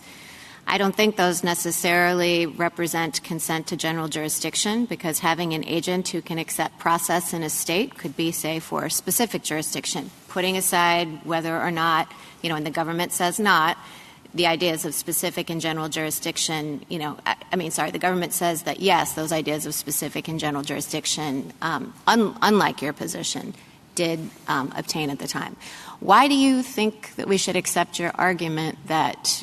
I don't think those necessarily represent consent to general jurisdiction, because having an agent who can accept process in a state could be, say, for a specific jurisdiction, putting aside whether or not, and the government says not, the ideas of specific and general jurisdiction, the government says that, yes, those ideas of specific and general jurisdiction, unlike your position, did obtain at the time. Why do you think that we should accept your argument that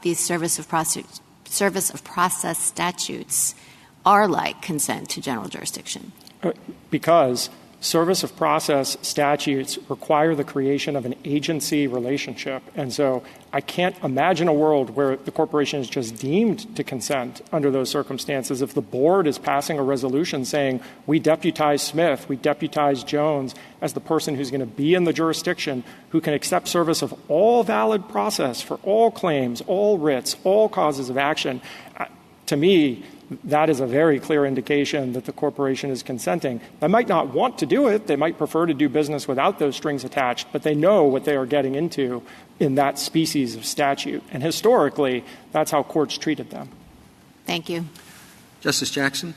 these service of process statutes are like consent to general jurisdiction? Because service of process statutes require the creation of an agency relationship. And so I can't imagine a world where the corporation is just deemed to consent under those circumstances. If the board is passing a resolution saying we deputize Smith, we deputize Jones as the person who's going to be in the jurisdiction, who can accept service of all valid process for all claims, all writs, all causes of action, to me, that is a very clear indication that the corporation is consenting. They might not want to do it. They might prefer to do business without those strings attached, but they know what they are getting into in that species of statute. And historically, that's how courts treated them. Thank you. Justice Jackson?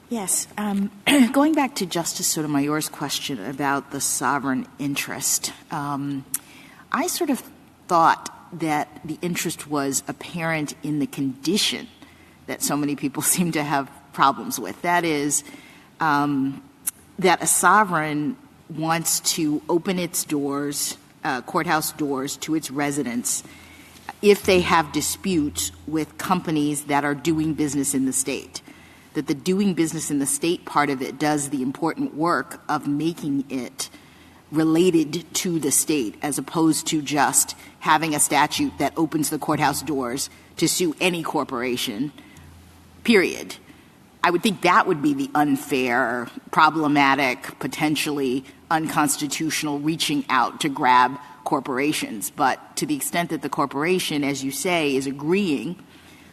Yes. Going back to Justice Sotomayor's question about the sovereign interest, I sort of thought that the interest was apparent in the condition that so many people seem to have problems with. That is, that a sovereign wants to open its doors, courthouse doors, to its residents if they have disputes with companies that are doing business in the state. That the doing business in the state part of it does the important work of making it related to the state, as opposed to just having a statute that opens the courthouse doors to sue any corporation, period. I would think that would be the unfair, problematic, potentially unconstitutional reaching out to grab corporations. But to the extent that the corporation, as you say, is agreeing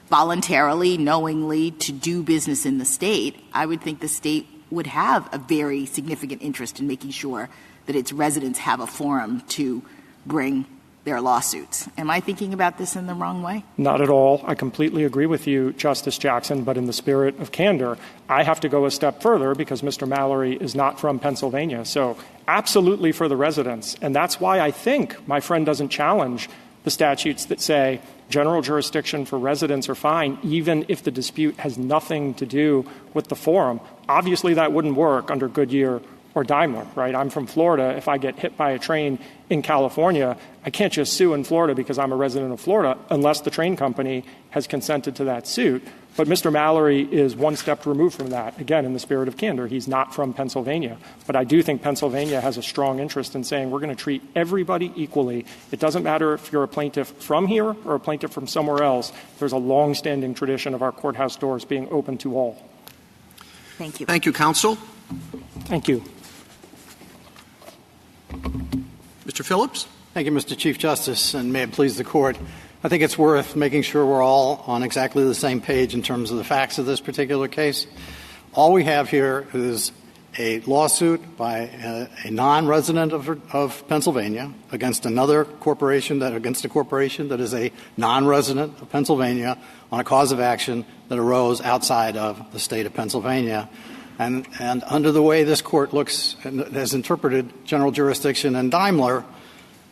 voluntarily, knowingly to do business in the state, I would think the state would have a very significant interest in making sure that its residents have a forum to bring their lawsuits. Am I thinking about this in the wrong way? Not at all. I completely agree with you, Justice Jackson, but in the spirit of candor, I have to go a step further because Mr. Mallory is not from Pennsylvania. So absolutely for the residents. And that's why I think my friend doesn't challenge the statutes that say general jurisdiction for residents are fine, even if the dispute has nothing to do with the forum. Obviously, that wouldn't work under Goodyear or Daimler, right? I'm from Florida. If I get hit by a train in California, I can't just sue in Florida because I'm a resident of Florida unless the train company has consented to that suit. But Mr. Mallory is one step removed from that. Again, in the spirit of candor, he's not from Pennsylvania. But I do think Pennsylvania has a strong interest in saying we're going to treat everybody equally. It doesn't matter if you're a plaintiff from here or a plaintiff from somewhere else. There's a long-standing tradition of our courthouse doors being open to all. Thank you. Thank you, counsel. Thank you. Mr. Phillips? Thank you, Mr. Chief Justice, and may it please the Court. I think it's worth making sure we're all on exactly the same page in terms of the facts of this particular case. All we have here is a lawsuit by a non-resident of Pennsylvania against another corporation against a corporation that is a non-resident of Pennsylvania on a cause of action that arose outside of the state of Pennsylvania. And under the way this Court looks and has interpreted general jurisdiction in Daimler,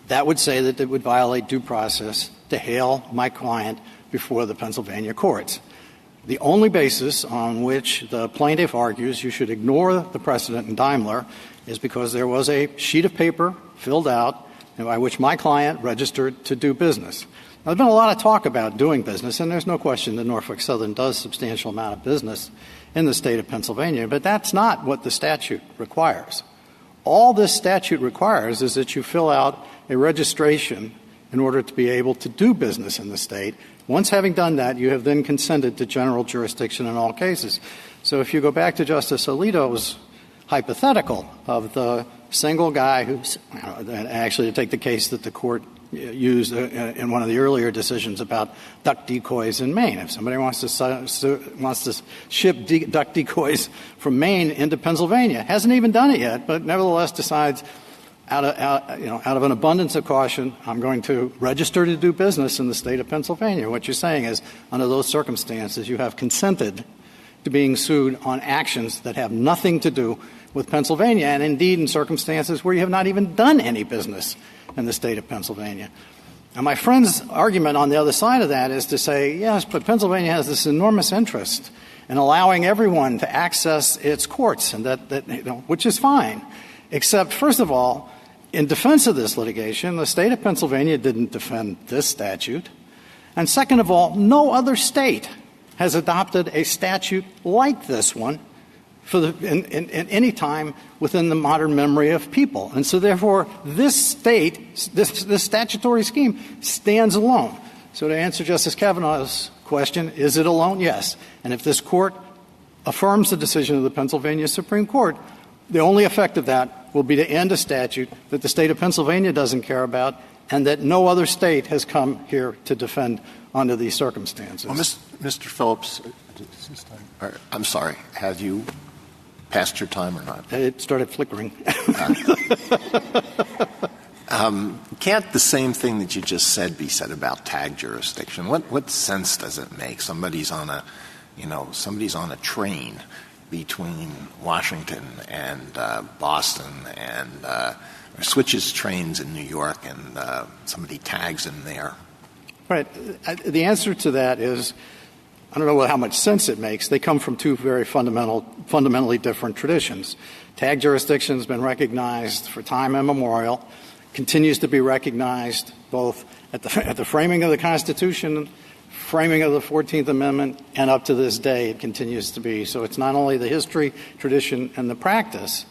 that would say that it would violate due process to hail my client before the Pennsylvania courts. The only basis on which the plaintiff argues you should ignore the precedent in Daimler is because there was a sheet of paper filled out by which my client registered to do business. Now, there's been a lot of talk about doing business, and there's no question that Norfolk Southern does a substantial amount of business in the state of Pennsylvania, but that's not what the statute requires. All this statute requires is that you fill out a registration in order to be able to do business in the state. Once having done that, you have then consented to general jurisdiction in all cases. So if you go back to Justice Alito's hypothetical of the single guy who's actually to take the case that the Court used in one of the earlier decisions about duck decoys in Maine. If somebody wants to ship duck decoys from Maine into Pennsylvania, hasn't even done it yet, but nevertheless decides out of an abundance of caution, I'm going to register to do business in the state of Pennsylvania. What you're saying is, under those circumstances, you have consented to being sued on actions that have nothing to do with Pennsylvania, and indeed in circumstances where you have not even done any business in the state of Pennsylvania. Now, my friend's argument on the other side of that is to say, yes, but Pennsylvania has this enormous interest in allowing everyone to access its courts, and which is fine, except, first of all, in defense of this litigation, the state of Pennsylvania didn't defend this statute, and second of all, no other state has adopted a statute like this one in any time within the modern memory of people. And so, therefore, this statutory scheme stands alone. So to answer Justice Kavanaugh's question, is it alone? Yes. And if this Court affirms the decision of the Pennsylvania Supreme Court, the only effect of that will be to end a statute that the state of Pennsylvania doesn't care about and that no other state has come here to defend under these circumstances. Well, Mr. Phillips, I'm sorry, have you passed your time or not? It started flickering. Can't the same thing that you just said be said about tag jurisdiction? What sense does it make? Somebody's on a train between Washington and Boston and switches trains in New York and somebody tags him there. Right. The answer to that is, I don't know how much sense it makes. They come from two very fundamentally different traditions. Tag jurisdiction has been recognized for time immemorial, continues to be recognized both at the framing of the Constitution, framing of the 14th Amendment, and up to this day it continues to be. So it's not only the history, tradition, and the practice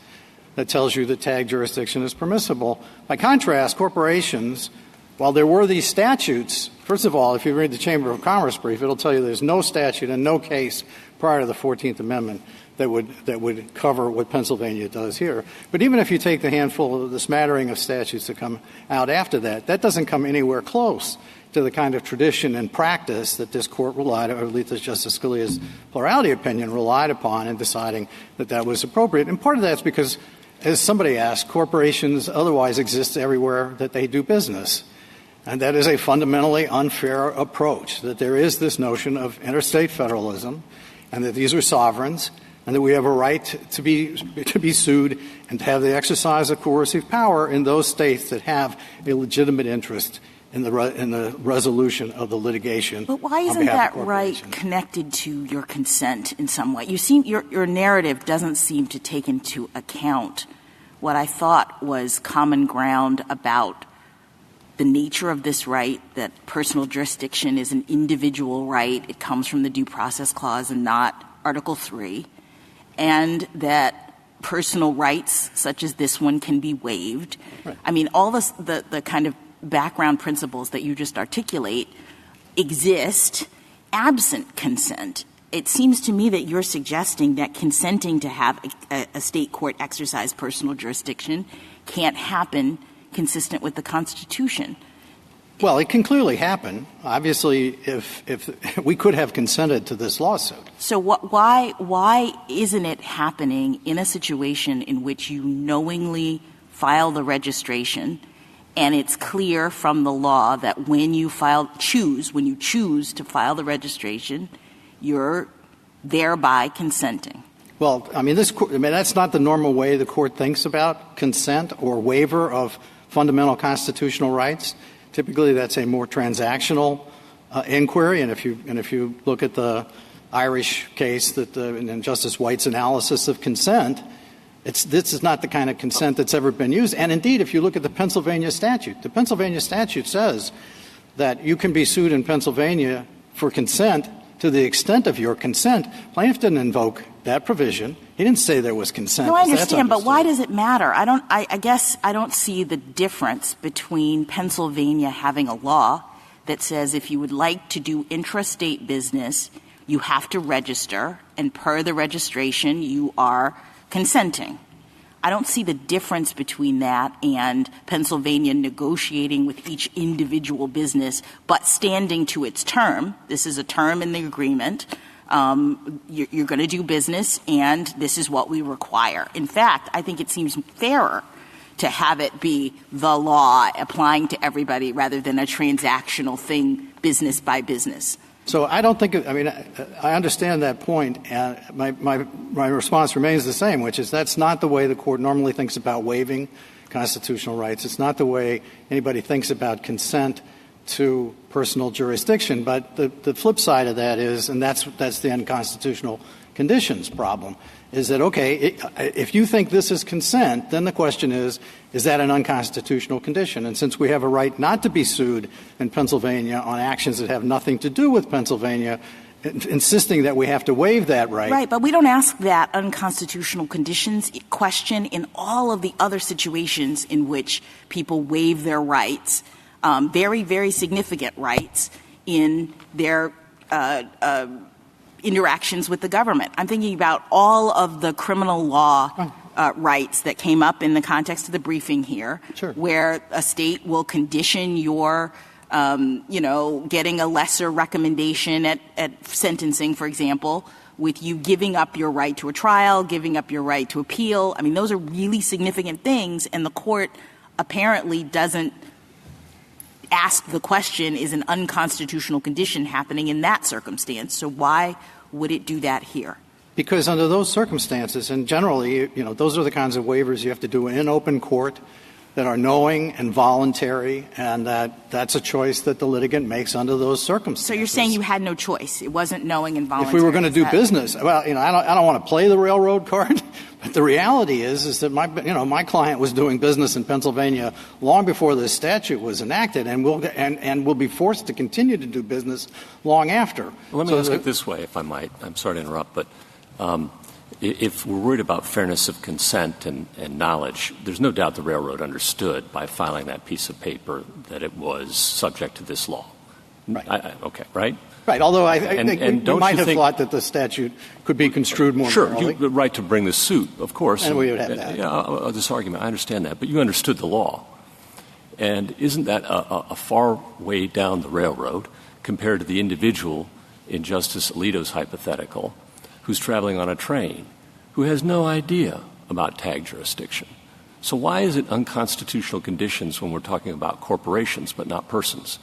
that tells you that tag jurisdiction is permissible. By contrast, corporations, while there were these statutes, first of all, if you read the Chamber of Commerce brief, it'll tell you there's no statute and no case prior to the 14th Amendment that would cover what Pennsylvania does here. But even if you take the handful of the smattering of statutes that come out after that, that doesn't come anywhere close to the kind of tradition and practice that this Court relied on, or at least Justice Scalia's plurality opinion relied upon in deciding that that was appropriate. And part of that's because, as somebody asked, corporations otherwise exist everywhere that they do business. And that is a fundamentally unfair approach, that there is this notion of interstate federalism and that these are sovereigns and that we have a right to be sued and to have the exercise of coercive power in those states that have a legitimate interest in the resolution of the litigation. But why isn't that right connected to your consent in some way? Your narrative doesn't seem to take into account what I thought was common ground about the nature of this right, that personal jurisdiction is an individual right. It comes from the Due Process Clause and not Article 3, and that personal rights such as this one can be waived. Right. I mean, all the kind of background principles that you just articulate exist absent consent. It seems to me that you're suggesting that consenting to have a state court exercise personal jurisdiction can't happen consistent with the Constitution. Well, it can clearly happen. Obviously, if we could have consented to this lawsuit. So why isn't it happening in a situation in which you knowingly file the registration and it's clear from the law that when you choose to file the registration, you're thereby consenting? Well, that's not the normal way the Court thinks about consent or waiver of fundamental constitutional rights. Typically, that's a more transactional inquiry. And if you look at the Irish case and Justice White's analysis of consent, this is not the kind of consent that's ever been used. And indeed, if you look at the Pennsylvania statute says that you can be sued in Pennsylvania for consent to the extent of your consent. Plaintiff didn't invoke that provision. He didn't say there was consent. No, I understand, but why does it matter? I guess I don't see the difference between Pennsylvania having a law that says if you would like to do intrastate business, you have to register, and per the registration, you are consenting. I don't see the difference between that and Pennsylvania negotiating with each individual business, but standing to its term. This is a term in the agreement. You're going to do business, and this is what we require. In fact, I think it seems fairer to have it be the law applying to everybody rather than a transactional thing, business by business. So I don't think I understand that point, and my response remains the same, which is that's not the way the Court normally thinks about waiving constitutional rights. It's not the way anybody thinks about consent to personal jurisdiction. But the flip side of that is, and that's the unconstitutional conditions problem, is that, okay, if you think this is consent, then the question is that an unconstitutional condition? And since we have a right not to be sued in Pennsylvania on actions that have nothing to do with Pennsylvania, insisting that we have to waive that right. Right, but we don't ask that unconstitutional conditions question in all of the other situations in which people waive their rights, very, very significant rights in their interactions with the government. I'm thinking about all of the criminal law rights that came up in the context of the briefing here, sure, where a state will condition your getting a lesser recommendation at sentencing, for example, with you giving up your right to a trial, giving up your right to appeal. I mean, those are really significant things, and the court apparently doesn't ask the question, is an unconstitutional condition happening in that circumstance? So why would it do that here? Because under those circumstances, and generally, those are the kinds of waivers you have to do in open court that are knowing and voluntary, and that's a choice that the litigant makes under those circumstances. So you're saying you had no choice. It wasn't knowing and voluntary. If we were going to do business, well, I don't want to play the railroad card, but the reality is that my client was doing business in Pennsylvania long before this statute was enacted, and will be forced to continue to do business long after. Well, let me ask it this way, if I might. I'm sorry to interrupt, but if we're worried about fairness of consent and knowledge, there's no doubt the railroad understood by filing that piece of paper that it was subject to this law. Right. Okay, right? Right, although I think we might have thought that the statute could be construed more narrowly. Sure, you have the right to bring the suit, of course. And we would have that. This argument, I understand that, but you understood the law. And isn't that a far way down the railroad compared to the individual in Justice Alito's hypothetical who's traveling on a train, who has no idea about tag jurisdiction? So why is it unconstitutional conditions when we're talking about corporations but not persons?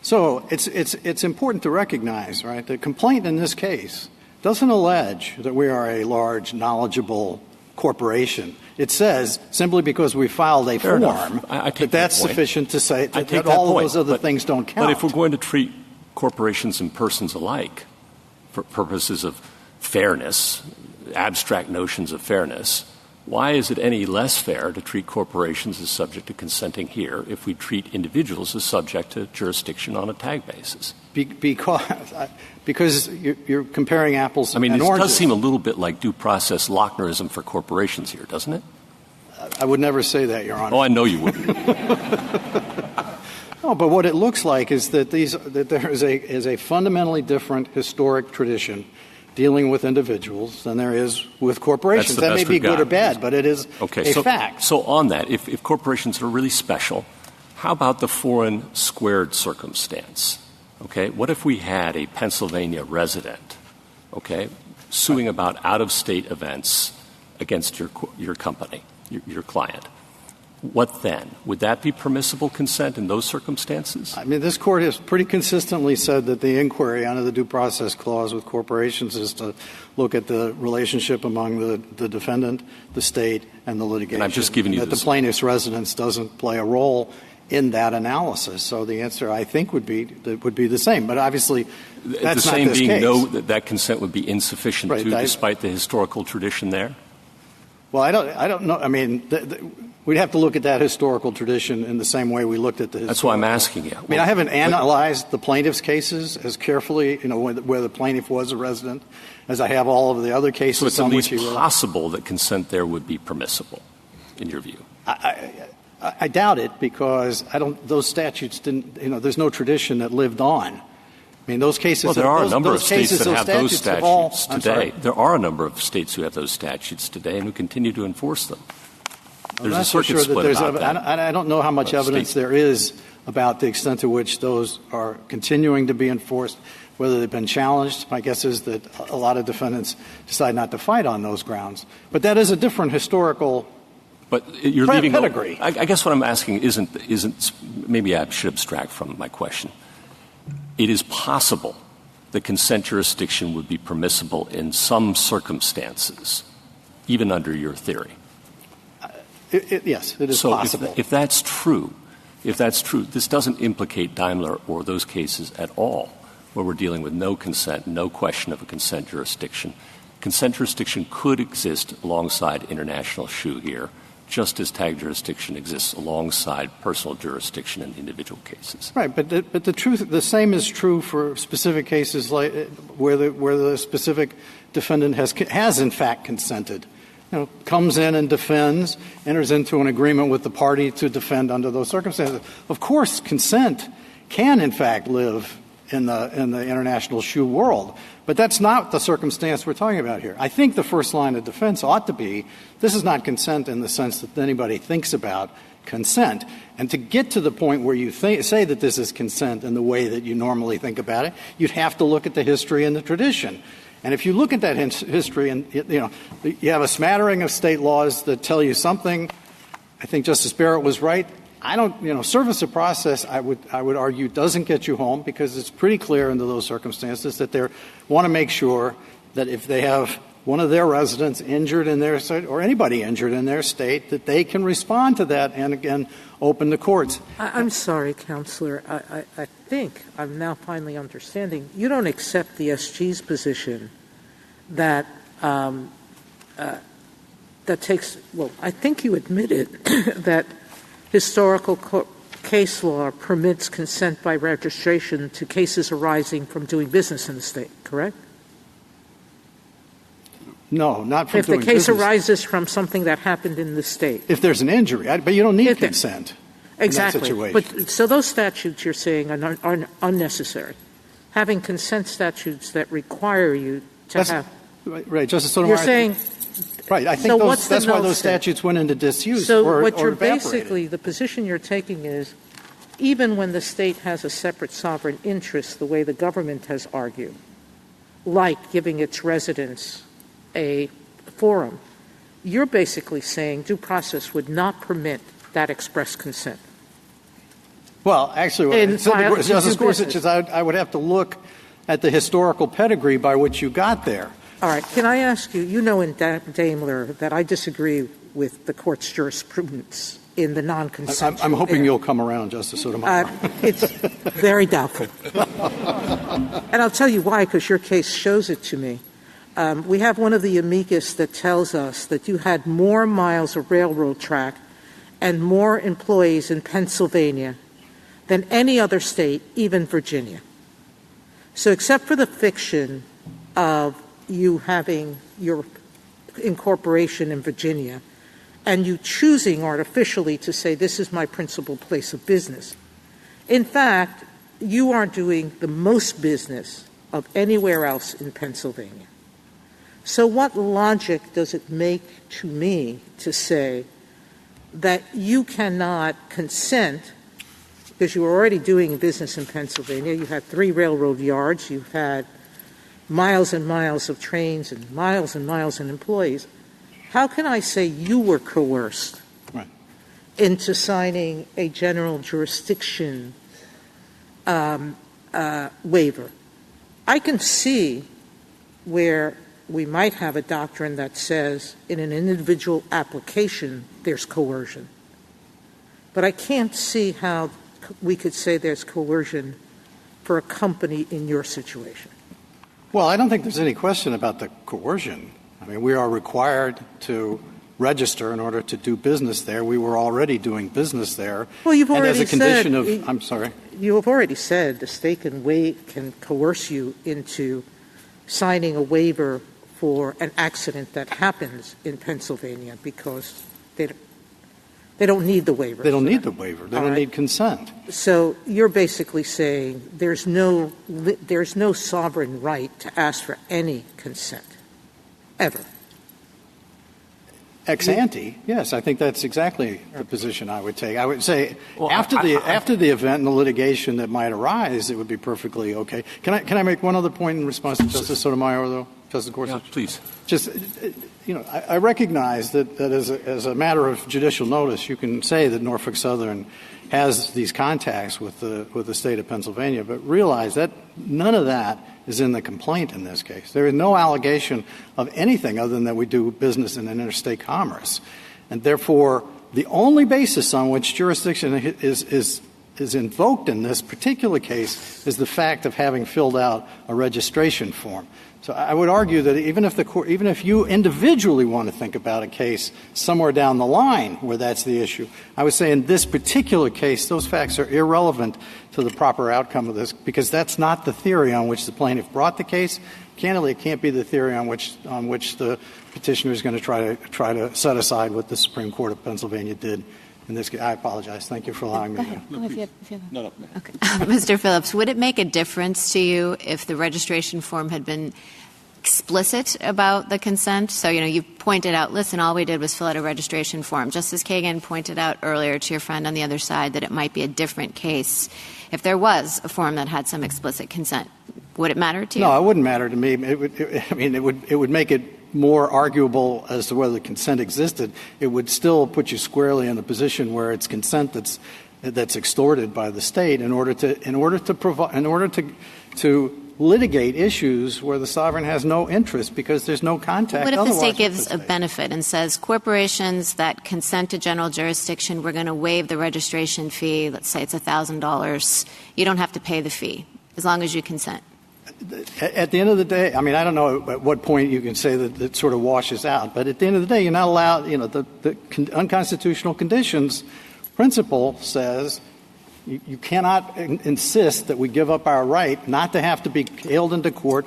So it's important to recognize, right, the complaint in this case doesn't allege that we are a large, knowledgeable corporation. It says simply because we filed a form that's sufficient to say that all of those other things don't count. But if we're going to treat corporations and persons alike for purposes of fairness, abstract notions of fairness, why is it any less fair to treat corporations as subject to consenting here if we treat individuals as subject to jurisdiction on a tag basis? Because you're comparing apples and oranges. It does seem a little bit like due process Lochnerism for corporations here, doesn't it? I would never say that, Your Honor. Oh, I know you wouldn't. No, but what it looks like is that there is a fundamentally different historic tradition dealing with individuals than there is with corporations. That may be good or bad, but it is a fact. So on that, if corporations are really special, how about the foreign squared circumstance? Okay, what if we had a Pennsylvania resident, suing about out-of-state events against your company, your client? What then? Would that be permissible consent in those circumstances? This Court has pretty consistently said that the inquiry under the Due Process Clause with corporations is to look at the relationship among the defendant, the state, and the litigation. And I'm just giving you that the plaintiff's residence doesn't play a role in that analysis. So the answer, I think, would be the same. But obviously, that's not this case. The same being that consent would be insufficient, right, despite the historical tradition there? Well, I don't know. We'd have to look at that historical tradition in the same way we looked at the historical. That's why I'm asking you. I haven't analyzed the plaintiff's cases as carefully, where the plaintiff was a resident, as I have all of the other cases. So it's at least possible that consent there would be permissible, in your view? I doubt it, because those statutes didn't. There's no tradition that lived on. Those cases. Well, there are a number of states that have those statutes today. There are a number of states who have those statutes today and who continue to enforce them. There's a circuit split about that. I don't know how much evidence there is about the extent to which those are continuing to be enforced, whether they've been challenged. My guess is that a lot of defendants decide not to fight on those grounds. But that is a different historical pedigree. I guess what I'm asking isn't maybe I should abstract from my question. It is possible that consent jurisdiction would be permissible in some circumstances, even under your theory. Yes, it is possible. If that's true, this doesn't implicate Daimler or those cases at all, where we're dealing with no consent, no question of a consent jurisdiction. Consent jurisdiction could exist alongside international shoe here, just as tag jurisdiction exists alongside personal jurisdiction in individual cases. Right, but the truth, the same is true for specific cases like where the specific defendant has in fact consented. Comes in and defends, enters into an agreement with the party to defend under those circumstances. Of course, consent can in fact live in the international shoe world, but that's not the circumstance we're talking about here. I think the first line of defense ought to be, this is not consent in the sense that anybody thinks about consent. And to get to the point where you say that this is consent in the way that you normally think about it, you'd have to look at the history and the tradition. And if you look at that history and, you have a smattering of state laws that tell you something, I think Justice Barrett was right. Service of process, I would argue, doesn't get you home because it's pretty clear under those circumstances that they want to make sure that if they have one of their residents injured in their state or anybody injured in their state, that they can respond to that and, again, open the courts. I'm sorry, Counselor. I think I'm now finally understanding. You don't accept the SG's position that takes – well, I think you admitted that historical case law permits consent by registration to cases arising from doing business in the state, correct? No, not from doing business. If the case arises from something that happened in the state. If there's an injury, but you don't need consent. Exactly. In that situation. But so those statutes you're saying are unnecessary. Having consent statutes that require you to have. Right, Justice Sotomayor. You're saying. Right. I think so that's why those statutes went into disuse. So what you're basically, the position you're taking is, even when the state has a separate sovereign interest, the way the government has argued, like giving its residents a forum, you're basically saying due process would not permit that express consent. Well, actually, Justice Gorsuch, I would have to look at the historical pedigree by which you got there. All right. Can I ask you, in Daimler that I disagree with the Court's jurisprudence in the non-consensual. I'm hoping you'll come around, Justice Sotomayor. It's very doubtful. And I'll tell you why, because your case shows it to me. We have one of the amicus that tells us that you had more miles of railroad track and more employees in Pennsylvania than any other state, even Virginia. So except for the fiction of you having your incorporation in Virginia and you choosing artificially to say this is my principal place of business, in fact, you are doing the most business of anywhere else in Pennsylvania. So what logic does it make to me to say that you cannot consent, because you were already doing business in Pennsylvania, you had 3 railroad yards, you had miles and miles of trains and miles in employees. How can I say you were coerced into signing a general jurisdiction waiver? I can see where we might have a doctrine that says in an individual application there's coercion. But I can't see how we could say there's coercion for a company in your situation. Well, I don't think there's any question about the coercion. I mean, we are required to register in order to do business there. We were already doing business there. Well, you've already and as a condition said, of, I'm sorry. You have already said the state can coerce you into signing a waiver for an accident that happens in Pennsylvania because they don't need the waiver. They don't need the waiver. They don't need consent. So you're basically saying there's no sovereign right to ask for any consent, ever. Ex ante, yes. I think that's exactly the position I would take. I would say after the event and the litigation that might arise, it would be perfectly okay. Can I make one other point in response to Justice Sotomayor, though? Justice Gorsuch? Yeah, please. Just, I recognize that as a matter of judicial notice, you can say that Norfolk Southern has these contacts with the state of Pennsylvania, but realize that none of that is in the complaint in this case. There is no allegation of anything other than that we do business in interstate commerce. And therefore, the only basis on which jurisdiction is is invoked in this particular case is the fact of having filled out a registration form. So I would argue that even if you individually want to think about a case somewhere down the line where that's the issue, I would say in this particular case, those facts are irrelevant to the proper outcome of this, because that's not the theory on which the plaintiff brought the case. Candidly, it can't be the theory on which the petitioner is going to try to set aside what the Supreme Court of Pennsylvania did in this case. I apologize. Thank you for allowing me to. No. Okay. Mr. Phillips, would it make a difference to you if the registration form had been explicit about the consent? So, you pointed out, listen, all we did was fill out a registration form. Justice Kagan pointed out earlier to your friend on the other side that it might be a different case if there was a form that had some explicit consent. Would it matter to you? No, it wouldn't matter to me. It would make it more arguable as to whether consent existed. It would still put you squarely in the position where it's consent that's extorted by the state in order to litigate issues where the sovereign has no interest because there's no contact. What if the state gives a benefit and says corporations that consent to general jurisdiction, we're going to waive the registration fee. Let's say it's $1,000. You don't have to pay the fee as long as you consent. At the end of the day, I don't know at what point you can say that it sort of washes out, but at the end of the day, you're not allowed, the unconstitutional conditions principle says you cannot insist that we give up our right not to have to be hailed into court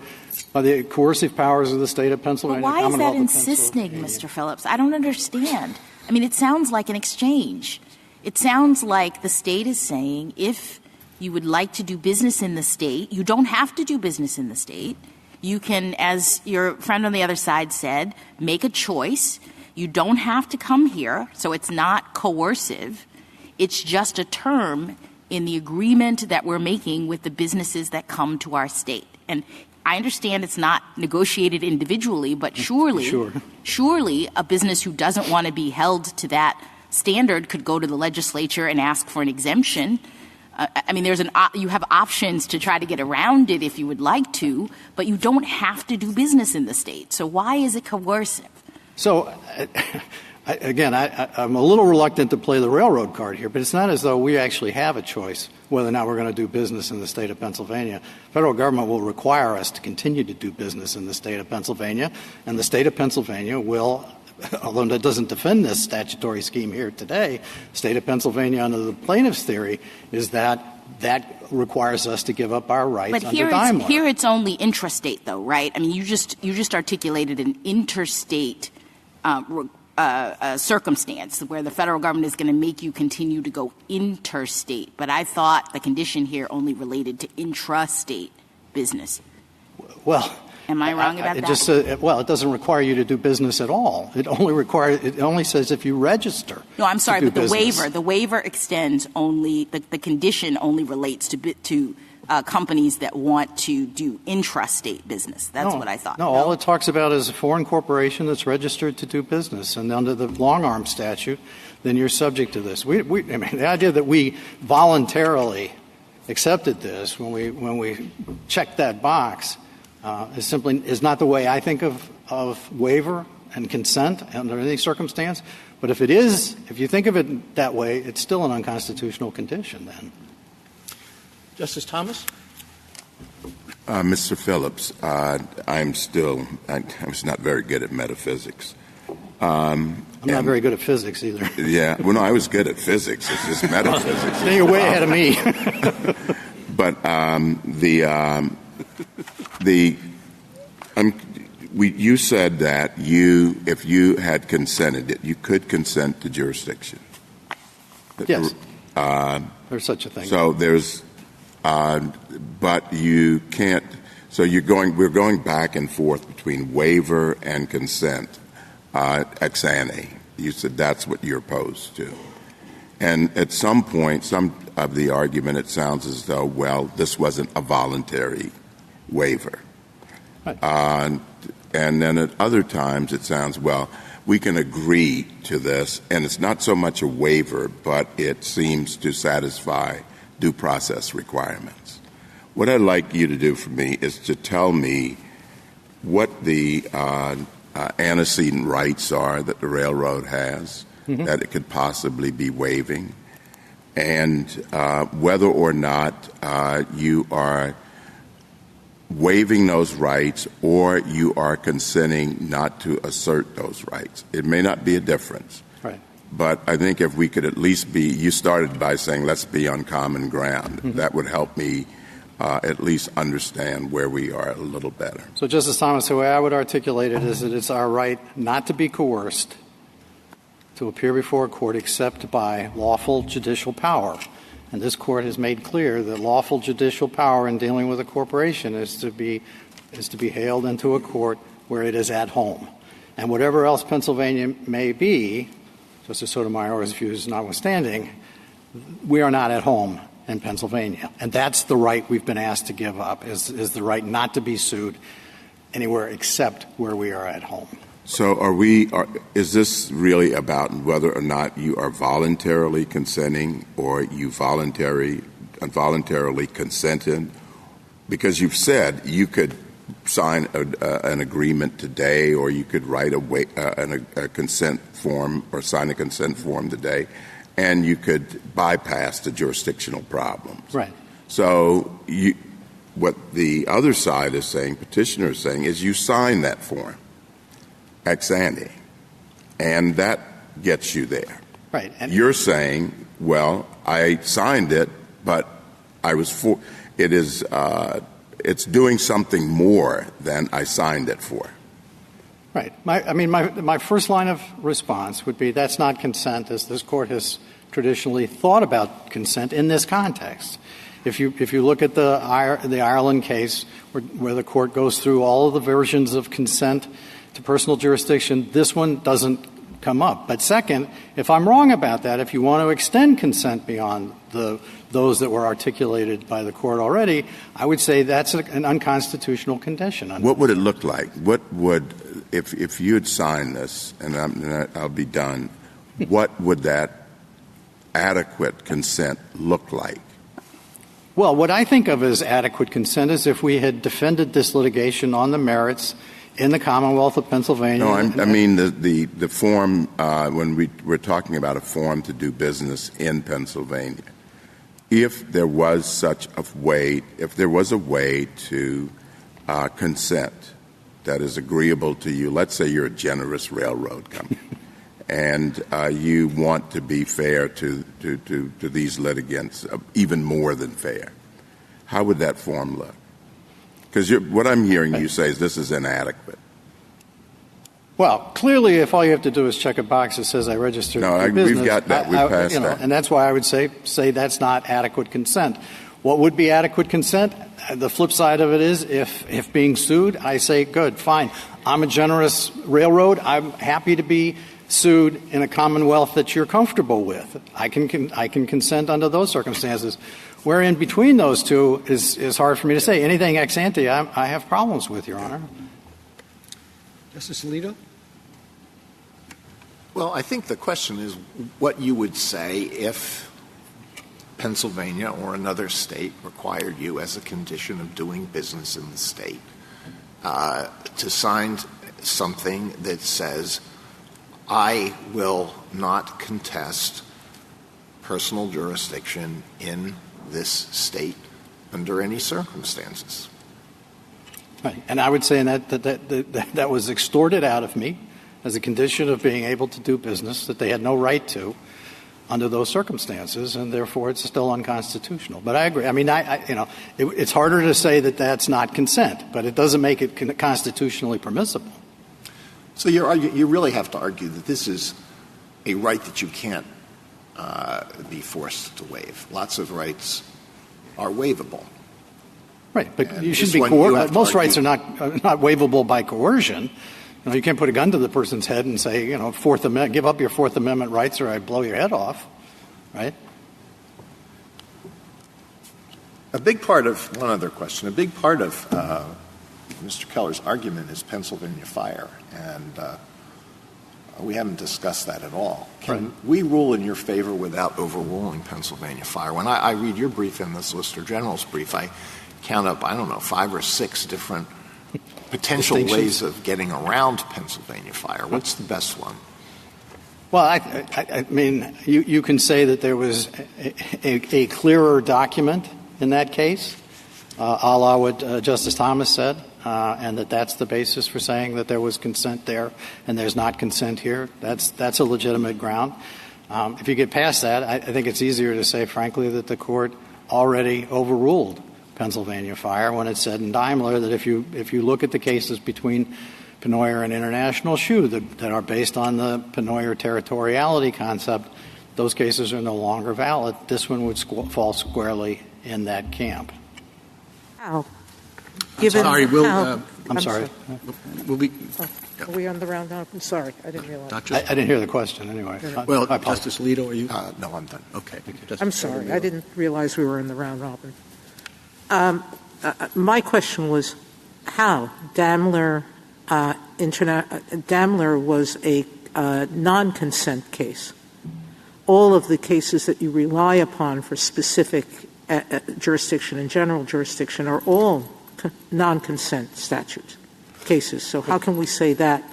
by the coercive powers of the state of Pennsylvania. Well, why is that insisting, Mr. Phillips? I don't understand. It sounds like an exchange. It sounds like the state is saying if you would like to do business in the state, you don't have to do business in the state. You can, as your friend on the other side said, make a choice. You don't have to come here, so it's not coercive. It's just a term in the agreement that we're making with the businesses that come to our state. And I understand it's not negotiated individually, but surely a business who doesn't want to be held to that standard could go to the legislature and ask for an exemption. You have options to try to get around it if you would like to, but you don't have to do business in the state. So why is it coercive? So, again, I'm a little reluctant to play the railroad card here, but it's not as though we actually have a choice whether or not we're going to do business in the state of Pennsylvania. The federal government will require us to continue to do business in the state of Pennsylvania, and the state of Pennsylvania will, although it doesn't defend this statutory scheme here today, the state of Pennsylvania under the plaintiff's theory is that requires us to give up our rights under Daimler. But here it's only intrastate, though, right? You just articulated an interstate circumstance where the federal government is going to make you continue to go interstate. But I thought the condition here only related to intrastate business. Well, am I wrong about that? It doesn't require you to do business at all. It only says if you register. No, I'm sorry, but business. the waiver extends only. The condition only relates to companies that want to do intrastate business. That's what I thought. No, all it talks about is a foreign corporation that's registered to do business, and under the long-arm statute, then you're subject to this. The idea that we voluntarily accepted this when we checked that box is not the way I think of waiver and consent under any circumstance. But if you think of it that way, it's still an unconstitutional condition then. Justice Thomas? Mr. Phillips, I was not very good at metaphysics. I'm not very good at physics either. Yeah. Well, no, I was good at physics. It's just metaphysics. You're way ahead of me. But you said that if you had consented, that you could consent to jurisdiction. Yes. There's such a thing. So but you can't. So we're going back and forth between waiver and consent ex ante. You said that's what you're opposed to. And at some point, some of the argument, it sounds as though, well, this wasn't a voluntary waiver. Right. And then at other times it sounds, well, we can agree to this, and it's not so much a waiver, but it seems to satisfy due process requirements. What I'd like you to do for me is to tell me what the antecedent rights are that the railroad has that it could possibly be waiving, and whether or not you are waiving those rights or you are consenting not to assert those rights. It may not be a difference. Right. But I think if we could at least be, you started by saying let's be on common ground. Mm-hmm. That would help me at least understand where we are a little better. So, Justice Thomas, the way I would articulate it is that it's our right not to be coerced to appear before a court except by lawful judicial power. And this Court has made clear that lawful judicial power in dealing with a corporation is to be hailed into a court where it is at home. And whatever else Pennsylvania may be, Justice Sotomayor's views notwithstanding, we are not at home in Pennsylvania. And that's the right we've been asked to give up, is the right not to be sued anywhere except where we are at home. So is this really about whether or not you are voluntarily consenting or you involuntarily consented? Because you've said you could sign an agreement today, or you could write a consent form or sign a consent form today, and you could bypass the jurisdictional problems. Right. So what the other side is saying, petitioner is saying, is you sign that form ex ante, and that gets you there. Right. And you're saying, well, I signed it, but it's doing something more than I signed it for. Right. My first line of response would be that's not consent, as this Court has traditionally thought about consent in this context. If you look at the Ireland case where the Court goes through all of the versions of consent to personal jurisdiction, this one doesn't come up. But second, if I'm wrong about that, if you want to extend consent beyond those that were articulated by the Court already, I would say that's an unconstitutional condition. What would it look like? What would, if you had signed this, and I'll be done, what would that adequate consent look like? Well, what I think of as adequate consent is if we had defended this litigation on the merits in the Commonwealth of Pennsylvania. No, I mean the form, when we're talking about a form to do business in Pennsylvania. If there was a way to consent that is agreeable to you, let's say you're a generous railroad company, and you want to be fair to these litigants, even more than fair, how would that form look? Because what I'm hearing you say is this is inadequate. Well, clearly, if all you have to do is check a box that says I registered for business, we've got that. We've passed that. And that's why I would say that's not adequate consent. What would be adequate consent? The flip side of it is if being sued, I say, good, fine. I'm a generous railroad. I'm happy to be sued in a Commonwealth that you're comfortable with. I can consent under those circumstances. Where in between those two is hard for me to say. Anything ex ante, I have problems with, Your Honor. Justice Alito? Well, I think the question is what you would say if Pennsylvania or another state required you as a condition of doing business in the state to sign something that says, I will not contest personal jurisdiction in this state under any circumstances. Right. And I would say that was extorted out of me as a condition of being able to do business that they had no right to under those circumstances, and therefore it's still unconstitutional. But I agree. I mean, it's harder to say that that's not consent, but it doesn't make it constitutionally permissible. So you really have to argue that this is a right that you can't be forced to waive. Lots of rights are waivable. Right, but you should be most rights are not waivable by coercion. You can't put a gun to the person's head and say, Fourth Amendment, give up your Fourth Amendment rights or I blow your head off, right? One other question. A big part of Mr. Keller's argument is Pennsylvania fire, and we haven't discussed that at all. Can we rule in your favor without overruling Pennsylvania fire? When I read your brief and the Solicitor General's brief, I count up, 5 or 6 different potential ways of getting around Pennsylvania fire. What's the best one? Well, I mean, you can say that there was a clearer document in that case, a la what Justice Thomas said, and that's the basis for saying that there was consent there and there's not consent here. That's a legitimate ground. If you get past that, I think it's easier to say, frankly, that the court already overruled Pennsylvania Fire when it said in Daimler that if you look at the cases between Pennoyer and International Shoe that are based on the Pennoyer territoriality concept, those cases are no longer valid. This one would fall squarely in that camp. How? I'm sorry. Are we on the round now? I'm sorry. I didn't realize. I didn't hear the question anyway. Well, Justice Alito, are you? No, I'm done. Okay. I'm sorry. I didn't realize we were in the round robin. My question was how Daimler was a non-consent case. All of the cases that you rely upon for specific jurisdiction and general jurisdiction are all non-consent statutes cases. So how can we say that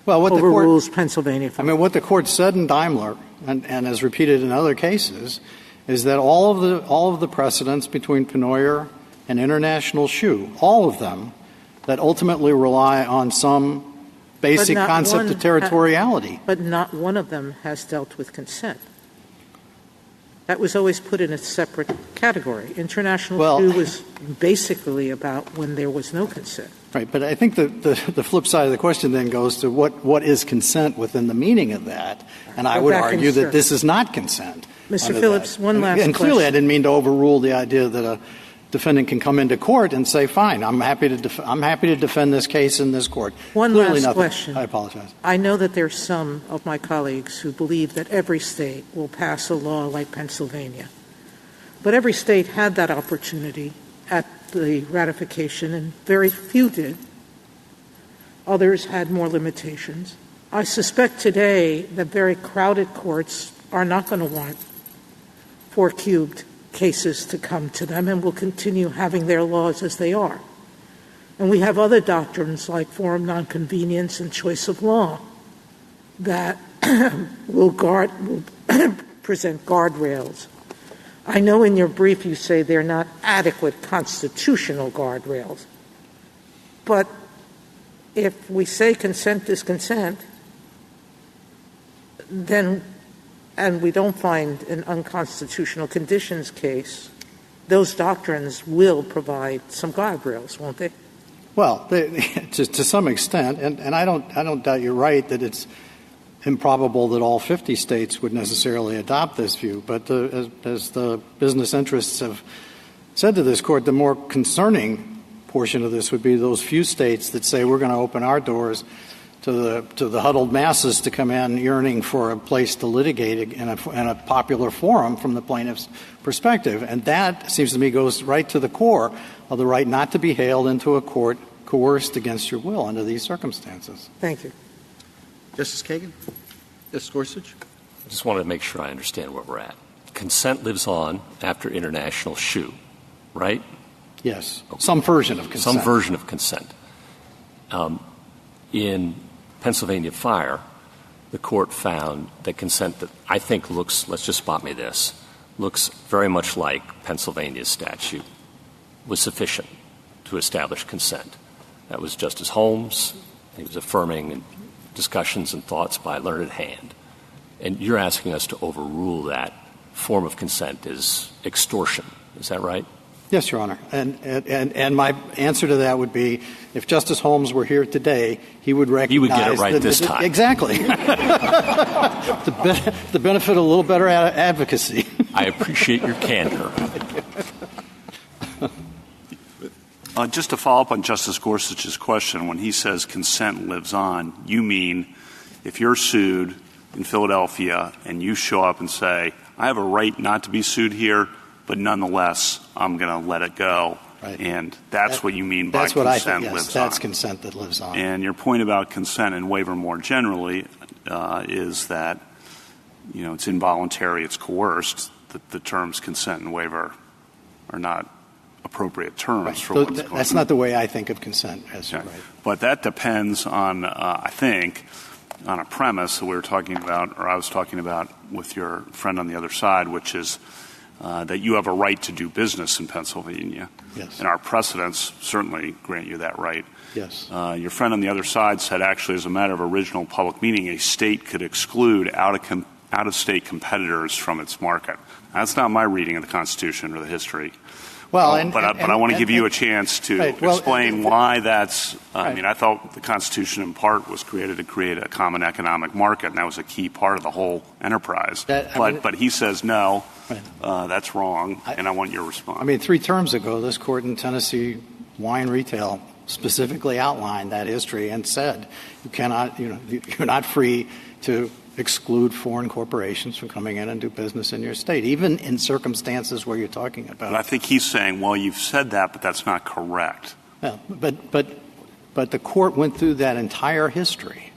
overrules Pennsylvania? I mean, what the court said in Daimler and as repeated in other cases is that all of the precedents between Pennoyer and International Shoe, all of them, that ultimately rely on some basic concept of territoriality. But not one of them has dealt with consent. That was always put in a separate category. International Shoe was basically about when there was no consent. Right, but I think the flip side of the question then goes to what is consent within the meaning of that, and I would argue that this is not consent. Mr. Phillips, one last question. And clearly I didn't mean to overrule the idea that a defendant can come into court and say, fine, I'm happy to defend this case in this court. One last question. I apologize. I know that there's some of my colleagues who believe that every state will pass a law like Pennsylvania. But every state had that opportunity at the ratification, and very few did. Others had more limitations. I suspect today that very crowded courts are not going to want 4-cubed cases to come to them and will continue having their laws as they are. And we have other doctrines like forum nonconvenience and choice of law that will present guardrails. I know in your brief you say they're not adequate constitutional guardrails. But if we say consent is consent, then and we don't find an unconstitutional conditions case, those doctrines will provide some guardrails, won't they? Well, to some extent, and I don't doubt you're right that it's improbable that all 50 states would necessarily adopt this view. But as the business interests have said to this court, the more concerning portion of this would be those few states that say we're going to open our doors to the huddled masses to come in yearning for a place to litigate in a popular forum from the plaintiff's perspective. And that, seems to me, goes right to the core of the right not to be hailed into a court coerced against your will under these circumstances. Thank you. Justice Kagan? Justice Gorsuch? I just wanted to make sure I understand where we're at. Consent lives on after International Shoe, right? Yes. Okay. Some version of consent. Some version of consent. In Pennsylvania Fire, the court found that consent that I think looks, let's just spot me this, looks very much like Pennsylvania's statute was sufficient to establish consent. That was Justice Holmes. He was affirming discussions and thoughts by learned hand. And you're asking us to overrule that form of consent as extortion. Is that right? Yes, Your Honor. And my answer to that would be, if Justice Holmes were here today, he would recognize... He would get it right this time. Exactly. the benefit of a little better advocacy. I appreciate your candor. Just to follow up on Justice Gorsuch's question, when he says consent lives on, you mean if you're sued in Philadelphia and you show up and say, I have a right not to be sued here, but nonetheless, I'm going to let it go. Right. And that's what you mean by consent lives on. That's consent that lives on. And your point about consent and waiver more generally is that, you know, it's involuntary, it's coerced. The terms consent and waiver are not appropriate terms for what's going on. That's not the way I think of consent. Right. But that depends on, I think, on a premise that we were talking about, or I was talking about with your friend on the other side, which is that you have a right to do business in Pennsylvania. Yes. And our precedents certainly grant you that right. Yes. Your friend on the other side said actually as a matter of original public meaning, a state could exclude out-of-state competitors from its market. That's not my reading of the Constitution or the history. Well, but I want to give you a chance to explain why that's. I mean, I thought the Constitution in part was created to create a common economic market, and that was a key part of the whole enterprise. But he says no, that's wrong, and I want your response. I mean, 3 terms ago, this court in Tennessee wine retail specifically outlined that history and said you cannot, you're not free to exclude foreign corporations from coming in and do business in your state, even in circumstances where you're talking about. But I think he's saying, well, you've said that, but that's not correct. Yeah, but the court went through that entire history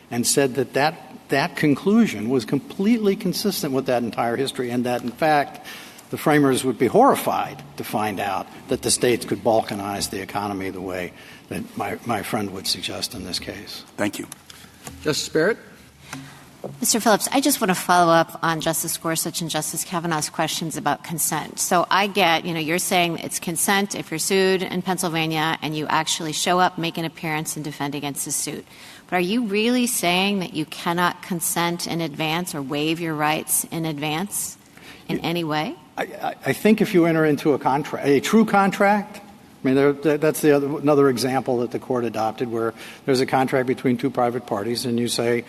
and said that conclusion was completely consistent with that entire history, and that, in fact, the framers would be horrified to find out that the states could balkanize the economy the way that my friend would suggest in this case. Thank you. Justice Barrett? Mr. Phillips, I just want to follow up on Justice Gorsuch and Justice Kavanaugh's questions about consent. So I get, you're saying it's consent if you're sued in Pennsylvania and you actually show up, make an appearance, and defend against the suit. But are you really saying that you cannot consent in advance or waive your rights in advance in any way? I think if you enter into a true contract, I mean, that's another example that the court adopted where there's a contract between 2 private parties and you say,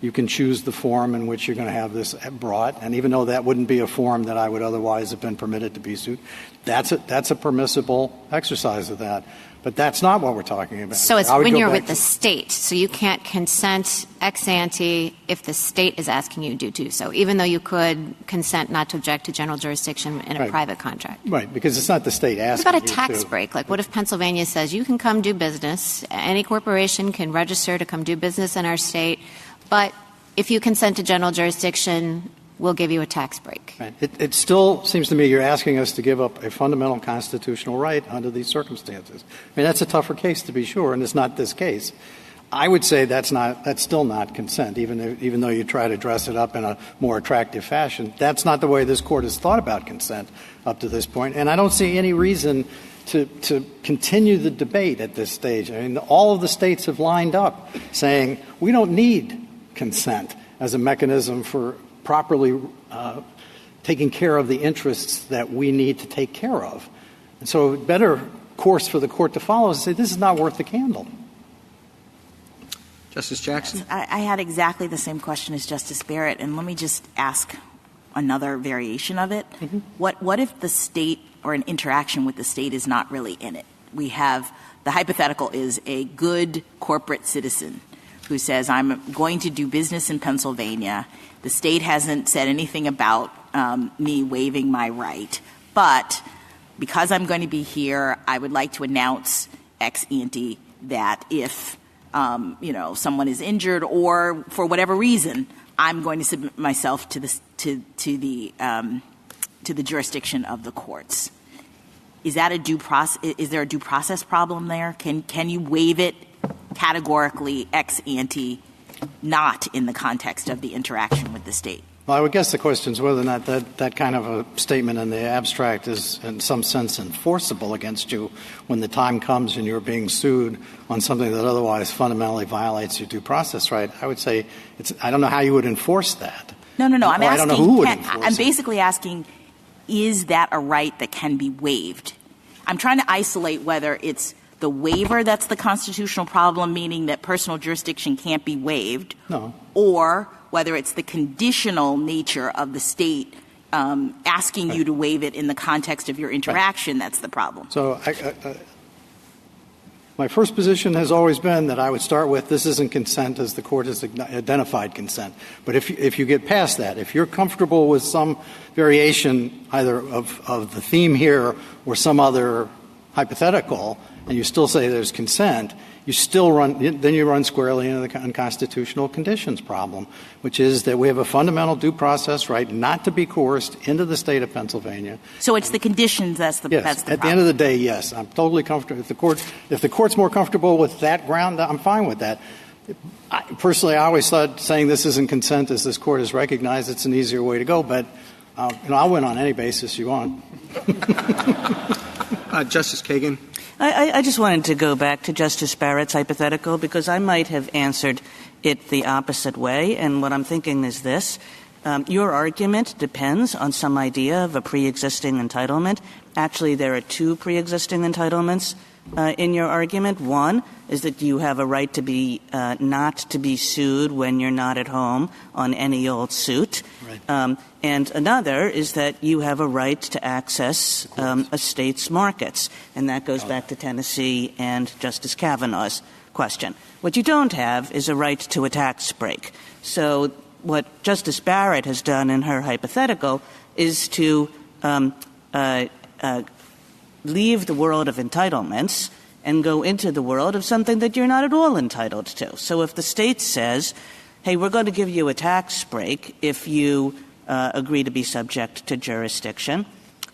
you can choose the form in which you're going to have this brought, and even though that wouldn't be a form that I would otherwise have been permitted to be sued, that's a permissible exercise of that. But that's not what we're talking about. So it's when you're with the state. So you can't consent ex ante if the state is asking you to do so, even though you could consent not to object to general jurisdiction in a private contract. Right, because it's not the state asking you to. What about a tax break? Like what if Pennsylvania says you can come do business, any corporation can register to come do business in our state, but if you consent to general jurisdiction, we'll give you a tax break. Right. It still seems to me you're asking us to give up a fundamental constitutional right under these circumstances. I mean, that's a tougher case to be sure, and it's not this case. I would say that's still not consent, even though you try to dress it up in a more attractive fashion. That's not the way this court has thought about consent up to this point, and I don't see any reason to continue the debate at this stage. I mean, all of the states have lined up saying we don't need consent as a mechanism for properly taking care of the interests that we need to take care of. And so a better course for the court to follow is to say this is not worth the candle. Justice Jackson? I had exactly the same question as Justice Barrett, and let me just ask another variation of it. Mm-hmm. What if the state or an interaction with the state is not really in it? We have the hypothetical is a good corporate citizen who says, I'm going to do business in Pennsylvania. The state hasn't said anything about me waiving my right. But because I'm going to be here, I would like to announce ex ante that if, someone is injured or for whatever reason, I'm going to submit myself to the jurisdiction of the courts. Is that a due process? Is there a due process problem there? Can you waive it categorically ex ante, not in the context of the interaction with the state? Well, I would guess the question is whether or not that kind of a statement in the abstract is in some sense enforceable against you when the time comes and you're being sued on something that otherwise fundamentally violates your due process right. I would say I don't know how you would enforce that. No. I'm asking. I don't know who would enforce it. I'm basically asking, is that a right that can be waived? I'm trying to isolate whether it's the waiver that's the constitutional problem, meaning that personal jurisdiction can't be waived, or whether it's the conditional nature of the state asking you to waive it in the context of your interaction that's the problem. So my first position has always been that I would start with this isn't consent as the court has identified consent. But if you get past that, if you're comfortable with some variation either of the theme here or some other hypothetical, and you still say there's consent, you run squarely into the unconstitutional conditions problem, which is that we have a fundamental due process right not to be coerced into the state of Pennsylvania. So it's the conditions that's the problem. At the end of the day, yes, I'm totally comfortable. If the court's more comfortable with that ground, I'm fine with that. Personally, I always thought saying this isn't consent, as this Court has recognized, it's an easier way to go. But, I'll win on any basis you want. Justice Kagan? I just wanted to go back to Justice Barrett's hypothetical because I might have answered it the opposite way. And what I'm thinking is this. Your argument depends on some idea of a pre-existing entitlement. Actually, there are two pre-existing entitlements in your argument. One is that you have a right to be not to be sued when you're not at home on any old suit. Right. And another is that you have a right to access a state's markets. And that goes back to Tennessee and Justice Kavanaugh's question. What you don't have is a right to a tax break. So what Justice Barrett has done in her hypothetical is to leave the world of entitlements and go into the world of something that you're not at all entitled to. So if the state says, hey, we're going to give you a tax break if you agree to be subject to jurisdiction,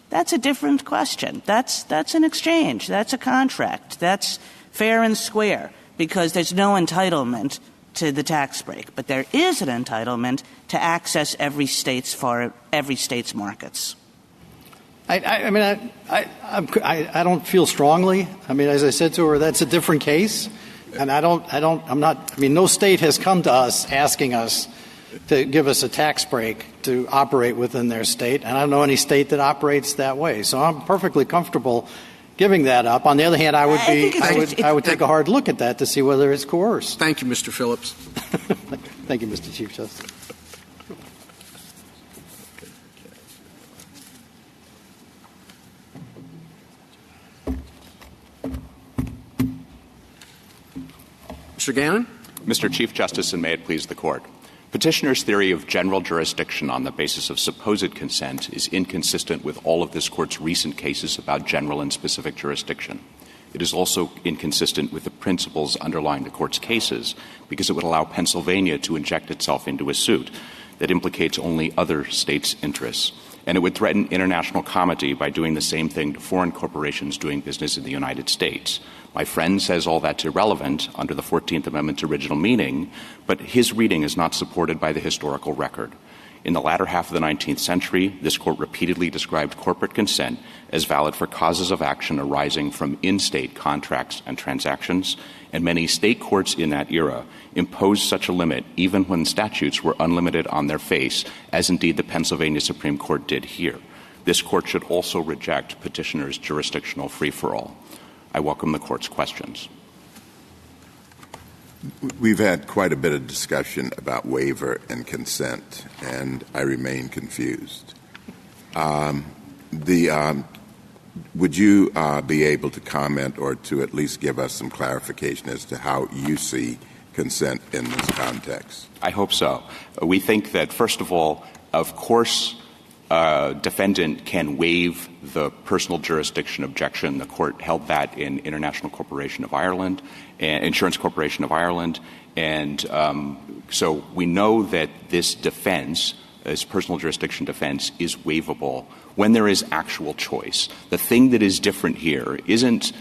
that's a different question. That's an exchange. That's a contract. That's fair and square because there's no entitlement to the tax break. But there is an entitlement to access every state's markets. I don't feel strongly. I mean, as I said to her, that's a different case. And no state has come to us asking us to give us a tax break to operate within their state. And I don't know any state that operates that way. So I'm perfectly comfortable giving that up. On the other hand, I would take a hard look at that to see whether it's coerced. Thank you, Mr. Phillips. Thank you, Mr. Chief Justice. Mr. Gannon? Mr. Chief Justice, and may it please the Court. Petitioner's theory of general jurisdiction on the basis of supposed consent is inconsistent with all of this Court's recent cases about general and specific jurisdiction. It is also inconsistent with the principles underlying the Court's cases because it would allow Pennsylvania to inject itself into a suit that implicates only other states' interests. And it would threaten international comity by doing the same thing to foreign corporations doing business in the United States. My friend says all that's irrelevant under the 14th Amendment's original meaning, but his reading is not supported by the historical record. In the latter half of the 19th century, this Court repeatedly described corporate consent as valid for causes of action arising from in-state contracts and transactions, and many state courts in that era imposed such a limit even when statutes were unlimited on their face, as indeed the Pennsylvania Supreme Court did here. This Court should also reject petitioner's jurisdictional free-for-all. I welcome the Court's questions. We've had quite a bit of discussion about waiver and consent, and I remain confused. Would you be able to comment or to at least give us some clarification as to how you see consent in this context? I hope so. We think that, first of all, of course, defendant can waive the personal jurisdiction objection. The Court held that in Insurance Corporation of Ireland. And so we know that this defense, this personal jurisdiction defense, is waivable when there is actual choice. The thing that is different here isn't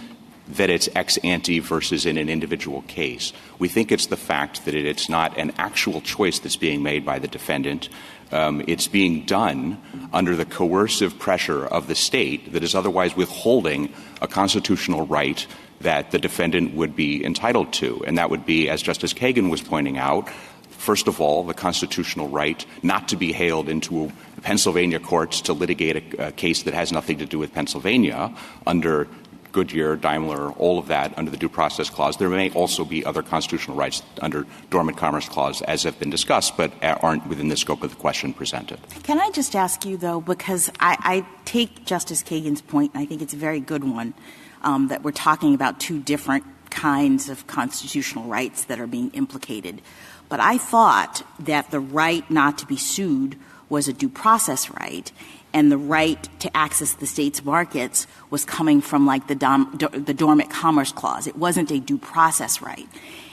that it's ex ante versus in an individual case. We think it's the fact that it's not an actual choice that's being made by the defendant. It's being done under the coercive pressure of the state that is otherwise withholding a constitutional right that the defendant would be entitled to. And that would be, as Justice Kagan was pointing out, first of all, the constitutional right not to be hailed into Pennsylvania courts to litigate a case that has nothing to do with Pennsylvania under Goodyear, Daimler, all of that under the Due Process Clause. There may also be other constitutional rights under Dormant Commerce Clause, as have been discussed, but aren't within the scope of the question presented. Can I just ask you, though, because I take Justice Kagan's point, and I think it's a very good one, that we're talking about two different kinds of constitutional rights that are being implicated. But I thought that the right not to be sued was a due process right, and the right to access the state's markets was coming from, like, the Dormant Commerce Clause. It wasn't a due process right.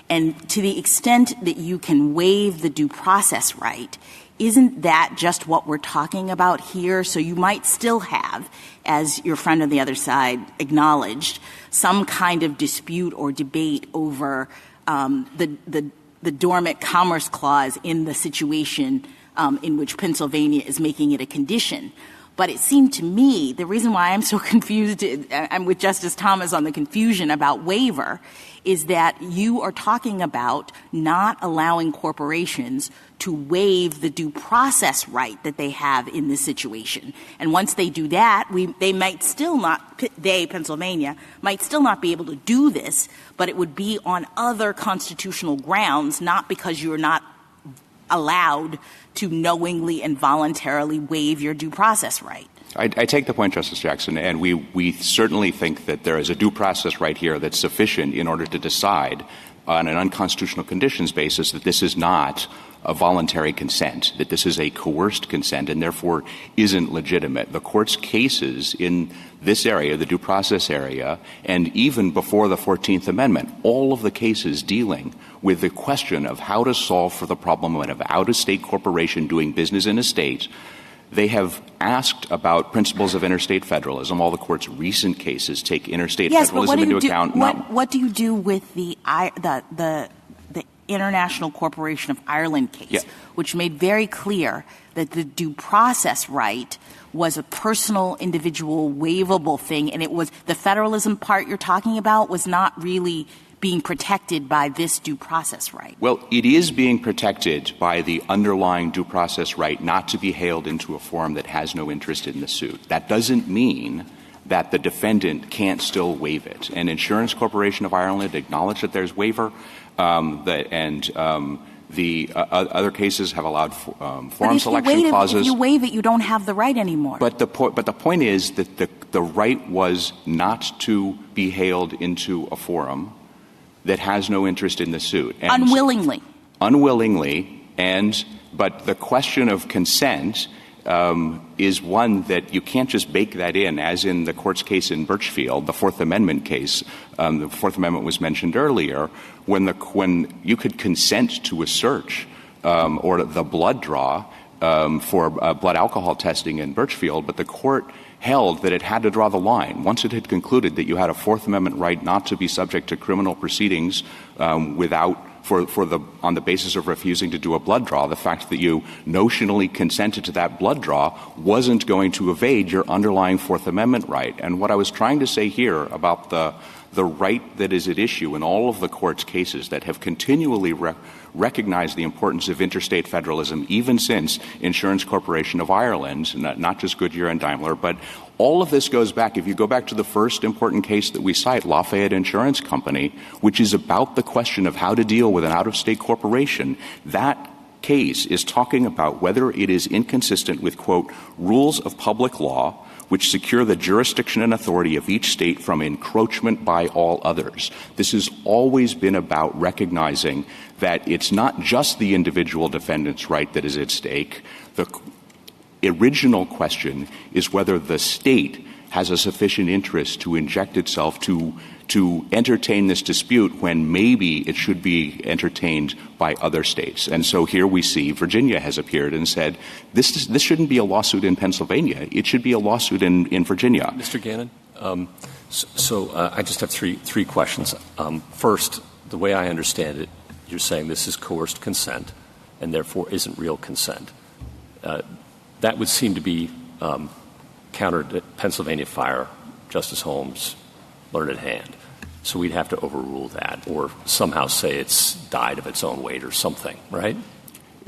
And to the extent that you can waive the due process right, isn't that just what we're talking about here? So you might still have, as your friend on the other side acknowledged, some kind of dispute or debate over the the dormant commerce clause in the situation in which Pennsylvania is making it a condition. But it seemed to me the reason why I'm so confused, I'm with Justice Thomas on the confusion about waiver, is that you are talking about not allowing corporations to waive the due process right that they have in this situation. And once they do that, they might still not, Pennsylvania, might still not be able to do this, but it would be on other constitutional grounds, not because you're not allowed to knowingly and voluntarily waive your due process right. I take the point, Justice Jackson, and we certainly think that there is a due process right here that's sufficient in order to decide on an unconstitutional conditions basis that this is not a voluntary consent, that this is a coerced consent and therefore isn't legitimate. The Court's cases in this area, the due process area, and even before the 14th Amendment, all of the cases dealing with the question of how to solve for the problem of an out-of-state corporation doing business in a state, they have asked about principles of interstate federalism. All the Court's recent cases take interstate federalism into account. What do you do with the International Corporation of Ireland case, which made very clear that the due process right was a personal, individual, waivable thing, and it was the federalism part you're talking about was not really being protected by this due process right? Well, it is being protected by the underlying due process right not to be hailed into a forum that has no interest in the suit. That doesn't mean that the defendant can't still waive it. And Insurance Corporation of Ireland acknowledged that there's waiver, the other cases have allowed forum selection clauses. If you waive it, you don't have the right anymore. But the point is that the right was not to be hailed into a forum that has no interest in the suit. And unwillingly. But the question of consent is one that you can't just bake that in, as in the Court's case in Birchfield, the Fourth Amendment case. The Fourth Amendment was mentioned earlier, when you could consent to a search or the blood draw for blood alcohol testing in Birchfield, but the Court held that it had to draw the line. Once it had concluded that you had a Fourth Amendment right not to be subject to criminal proceedings on the basis of refusing to do a blood draw, the fact that you notionally consented to that blood draw wasn't going to evade your underlying Fourth Amendment right. And what I was trying to say here about the right that is at issue in all of the Court's cases that have continually recognized the importance of interstate federalism, even since Insurance Corporation of Ireland, not just Goodyear and Daimler, but all of this goes back. If you go back to the first important case that we cite, Lafayette Insurance Company, which is about the question of how to deal with an out-of-state corporation, that case is talking about whether it is inconsistent with, quote, rules of public law which secure the jurisdiction and authority of each state from encroachment by all others. This has always been about recognizing that it's not just the individual defendant's right that is at stake. The original question is whether the state has a sufficient interest to inject itself to entertain this dispute when maybe it should be entertained by other states. And so here we see Virginia has appeared and said, this shouldn't be a lawsuit in Pennsylvania. It should be a lawsuit in Virginia. Mr. Gannon, I just have three questions. First, the way I understand it, you're saying this is coerced consent and therefore isn't real consent. That would seem to be counter to Pennsylvania Fire, Justice Holmes' learned hand. So we'd have to overrule that or somehow say it's died of its own weight or something, right?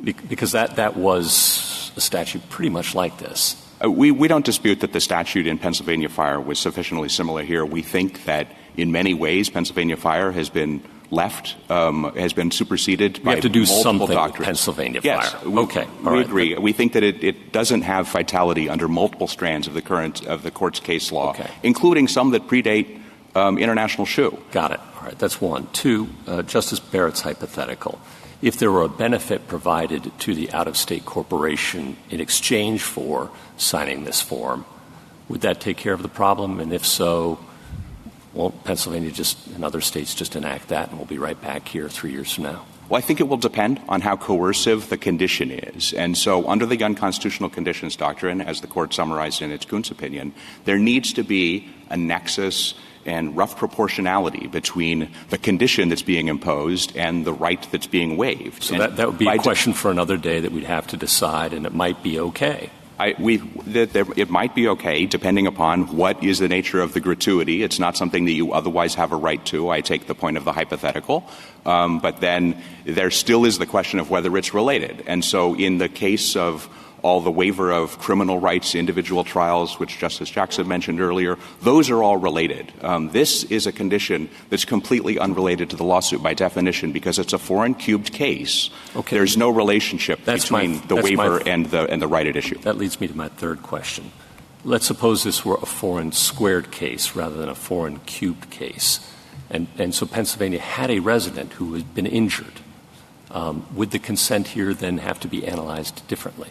Because that was a statute pretty much like this. We don't dispute that the statute in Pennsylvania Fire was sufficiently similar here. We think that in many ways Pennsylvania Fire has been has been superseded by multiple doctrines. We have to do something with Pennsylvania Fire. Yes. Okay. We agree. We think that it doesn't have vitality under multiple strands of the Court's case law, including some that predate international shoe. Got it. All right. That's one. Two, Justice Barrett's hypothetical. If there were a benefit provided to the out-of-state corporation in exchange for signing this form, would that take care of the problem? And if so, won't Pennsylvania and other states just enact that and we'll be right back here 3 years from now? Well, I think it will depend on how coercive the condition is. And so under the unconstitutional conditions doctrine, as the Court summarized in its Kuntz opinion, there needs to be a nexus and rough proportionality between the condition that's being imposed and the right that's being waived. So that would be a question for another day that we'd have to decide, and it might be okay. It might be okay, depending upon what is the nature of the gratuity. It's not something that you otherwise have a right to. I take the point of the hypothetical. But then there still is the question of whether it's related. And so in the case of all the waiver of criminal rights, individual trials, which Justice Jackson mentioned earlier, those are all related. This is a condition that's completely unrelated to the lawsuit by definition because it's a foreign cubed case. Okay. There's no relationship between the waiver and the right at issue. That leads me to my third question. Let's suppose this were a foreign squared case rather than a foreign cubed case. And so Pennsylvania had a resident who had been injured. Would the consent here then have to be analyzed differently?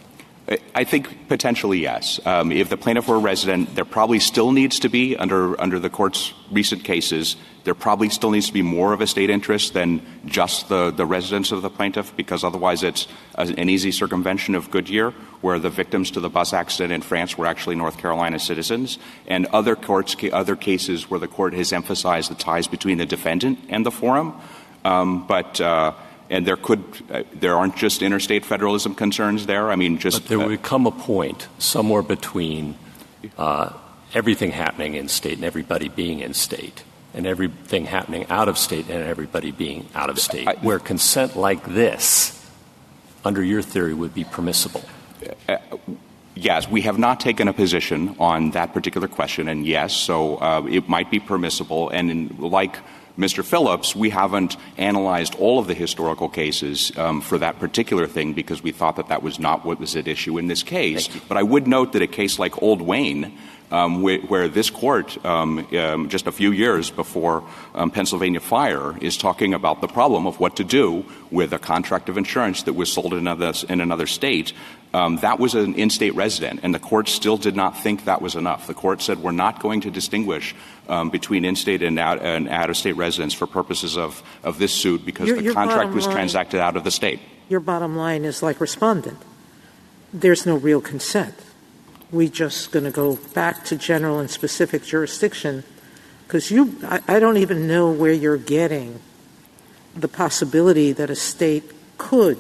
I think potentially yes. If the plaintiff were a resident, there probably still needs to be, under the Court's recent cases, there probably still needs to be more of a state interest than just the residence of the plaintiff, because otherwise it's an easy circumvention of Goodyear, where the victims to the bus accident in France were actually North Carolina citizens, and other cases where the Court has emphasized the ties between the defendant and the forum. And there aren't just interstate federalism concerns there. I mean, just. But there would come a point somewhere between everything happening in state and everybody being in state, and everything happening out of state and everybody being out of state, where consent like this, under your theory, would be permissible. Yes, we have not taken a position on that particular question, and yes, so it might be permissible. And like Mr. Phillips, we haven't analyzed all of the historical cases for that particular thing because we thought that was not what was at issue in this case. But I would note that a case like Old Wayne, where this Court, just a few years before Pennsylvania Fire, is talking about the problem of what to do with a contract of insurance that was sold in another state, that was an in-state resident, and the Court still did not think that was enough. The Court said we're not going to distinguish between in-state and out-of-state residents for purposes of this suit because the contract was transacted out of the state. Your bottom line is like Respondent. There's no real consent. We're just going to go back to general and specific jurisdiction because I don't even know where you're getting the possibility that a state could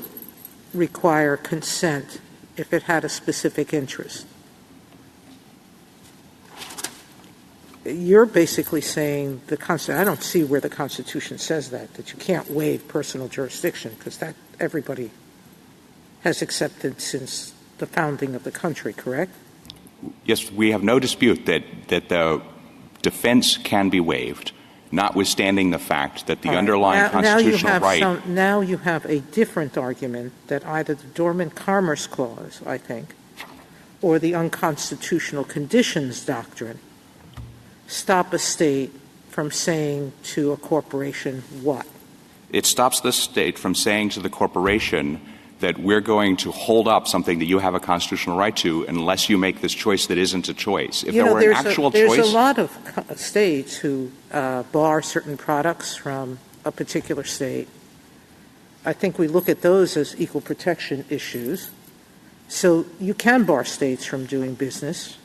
require consent if it had a specific interest. You're basically saying I don't see where the Constitution says that you can't waive personal jurisdiction because that everybody has accepted since the founding of the country, correct? Yes, we have no dispute that the defense can be waived, notwithstanding the fact that the underlying constitutional right. Now you have a different argument that either the Dormant Commerce Clause, I think, or the unconstitutional conditions doctrine stop a state from saying to a corporation what? It stops the state from saying to the corporation that we're going to hold up something that you have a constitutional right to unless you make this choice that isn't a choice. If there were an actual choice. There's a lot of states who bar certain products from a particular state. I think we look at those as equal protection issues. So you can bar states from doing business.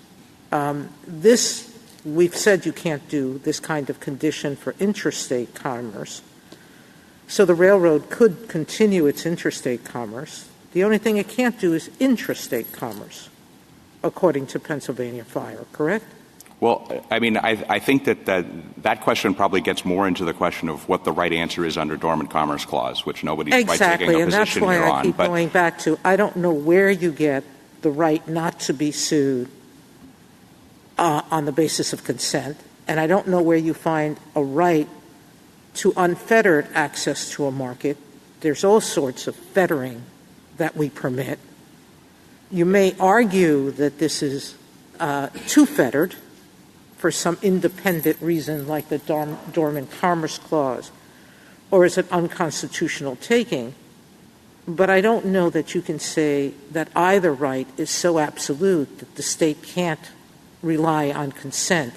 We've said you can't do this kind of condition for interstate commerce. So the railroad could continue its interstate commerce. The only thing it can't do is intrastate commerce, according to Pennsylvania Fire, correct? Well, I mean, I think that question probably gets more into the question of what the right answer is under Dormant Commerce Clause, which nobody's quite taking a position here on. Exactly, and that's why I keep going back to I don't know where you get the right not to be sued on the basis of consent, and I don't know where you find a right to unfettered access to a market. There's all sorts of fettering that we permit. You may argue that this is too fettered for some independent reason like the Dormant Commerce Clause, or is it unconstitutional taking? But I don't know that you can say that either right is so absolute that the state can't rely on consent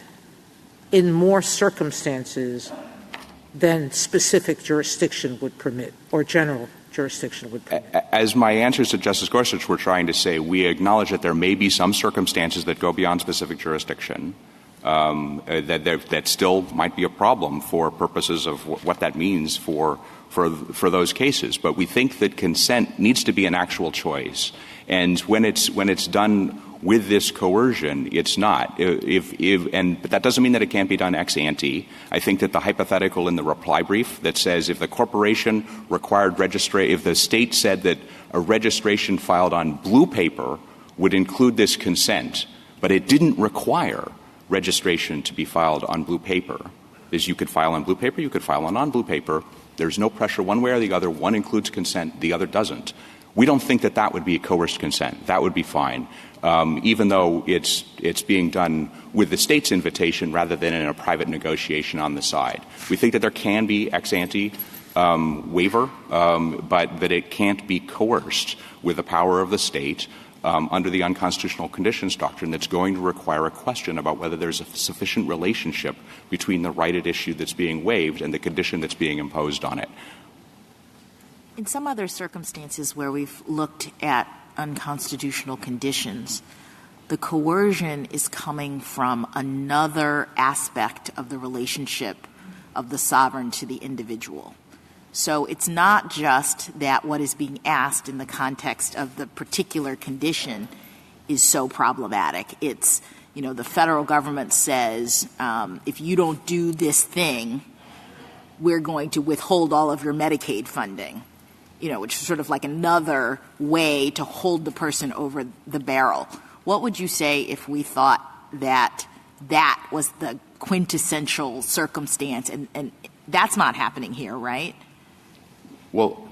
in more circumstances than specific jurisdiction would permit or general jurisdiction would permit. As my answers to Justice Gorsuch were trying to say, we acknowledge that there may be some circumstances that go beyond specific jurisdiction. that still might be a problem for purposes of what that means for those cases. But we think that consent needs to be an actual choice. And when it's done with this coercion, it's not. But that doesn't mean that it can't be done ex ante. I think that the hypothetical in the reply brief that says if the corporation required if the state said that a registration filed on blue paper would include this consent, but it didn't require registration to be filed on blue paper, is you could file on blue paper, you could file on non-blue paper. There's no pressure one way or the other. One includes consent, the other doesn't. We don't think that that would be coerced consent. That would be fine, even though it's being done with the state's invitation rather than in a private negotiation on the side. We think that there can be ex ante waiver, but that it can't be coerced with the power of the state under the unconstitutional conditions doctrine that's going to require a question about whether there's a sufficient relationship between the right at issue that's being waived and the condition that's being imposed on it. In some other circumstances where we've looked at unconstitutional conditions, the coercion is coming from another aspect of the relationship of the sovereign to the individual. So it's not just that what is being asked in the context of the particular condition is so problematic. It's, the federal government says, if you don't do this thing, we're going to withhold all of your Medicaid funding, which is sort of like another way to hold the person over the barrel. What would you say if we thought that that was the quintessential circumstance? And that's not happening here, right? Well,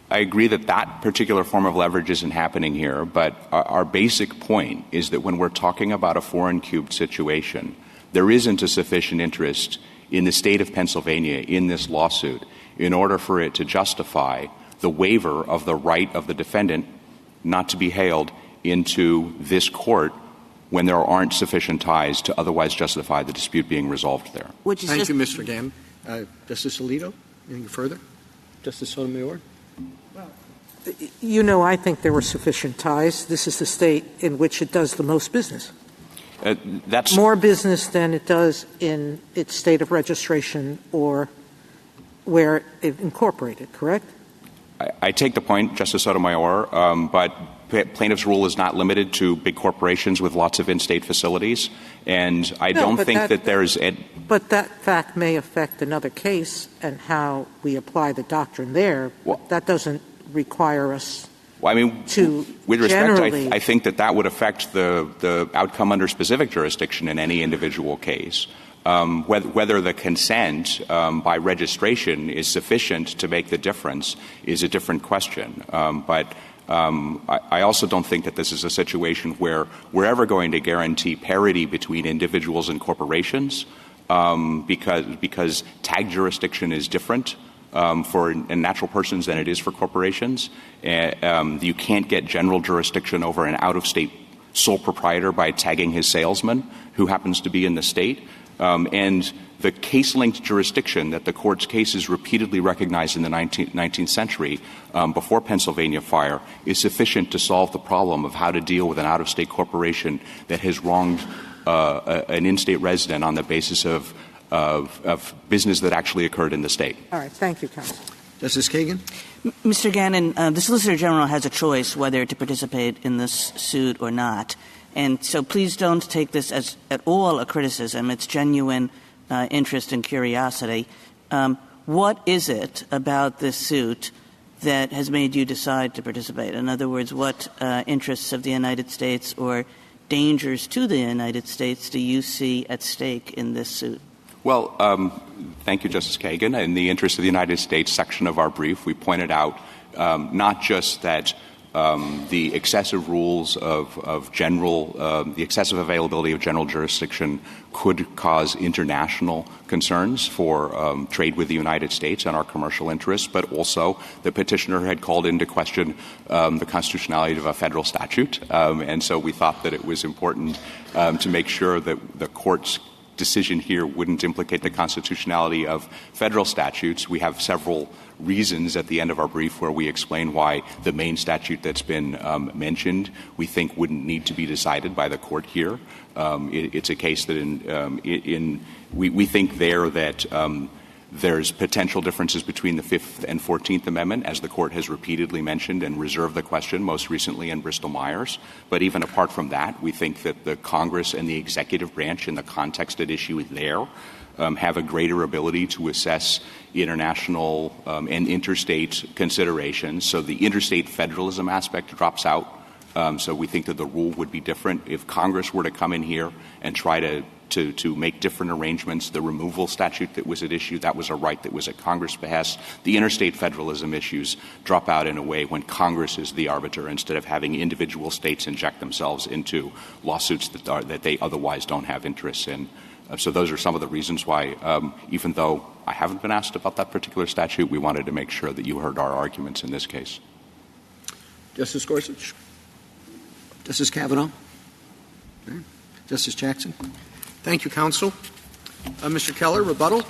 I agree that that particular form of leverage isn't happening here, but our basic point is that when we're talking about a foreign cubed situation, there isn't a sufficient interest in the state of Pennsylvania in this lawsuit in order for it to justify the waiver of the right of the defendant not to be hailed into this court when there aren't sufficient ties to otherwise justify the dispute being resolved there. Thank you, Mr. Gammon. Justice Alito, anything further? Justice Sotomayor? Well, I think there were sufficient ties. This is the state in which it does the most business. That's more business than it does in its state of registration or where it incorporated, correct? I take the point, Justice Sotomayor, but plaintiff's rule is not limited to big corporations with lots of in-state facilities, and I don't think that there's But that fact may affect another case and how we apply the doctrine there. Well, that doesn't require us to with respect, generally I think that would affect the outcome under specific jurisdiction in any individual case. Whether the consent by registration is sufficient to make the difference is a different question. But I also don't think that this is a situation where we're ever going to guarantee parity between individuals and corporations because tag jurisdiction is different for natural persons than it is for corporations. You can't get general jurisdiction over an out-of-state sole proprietor by tagging his salesman who happens to be in the state. And the case-linked jurisdiction that the court's cases repeatedly recognized in the 19th century before Pennsylvania Fire is sufficient to solve the problem of how to deal with an out-of-state corporation that has wronged an in-state resident on the basis of business that actually occurred in the state. All right. Thank you, counsel. Justice Kagan? Mr. Gannon, the Solicitor General has a choice whether to participate in this suit or not. And so please don't take this as at all a criticism. It's genuine interest and curiosity. What is it about this suit that has made you decide to participate? In other words, what interests of the United States or dangers to the United States do you see at stake in this suit? Well, thank you, Justice Kagan. In the interest of the United States section of our brief, we pointed out not just that the excessive rules of general, the excessive availability of general jurisdiction could cause international concerns for trade with the United States and our commercial interests, but also the petitioner had called into question the constitutionality of a federal statute. And so we thought that it was important to make sure that the court's decision here wouldn't implicate the constitutionality of federal statutes. We have several reasons at the end of our brief where we explain why the main statute that's been mentioned we think wouldn't need to be decided by the court here. It's a case that we think there that there's potential differences between the Fifth and 14th Amendment, as the court has repeatedly mentioned and reserved the question, most recently in Bristol-Myers. But even apart from that, we think that the Congress and the executive branch in the context at issue there have a greater ability to assess international and interstate considerations. So the interstate federalism aspect drops out. So we think that the rule would be different if Congress were to come in here and try to make different arrangements. The removal statute that was at issue, that was a right that was at Congress' behest. The interstate federalism issues drop out in a way when Congress is the arbiter instead of having individual states inject themselves into lawsuits that they otherwise don't have interests in. So those are some of the reasons why, even though I haven't been asked about that particular statute, we wanted to make sure that you heard our arguments in this case. Justice Gorsuch? Justice Kavanaugh? Okay. Justice Jackson? Thank you, counsel. Mr. Keller, rebuttal?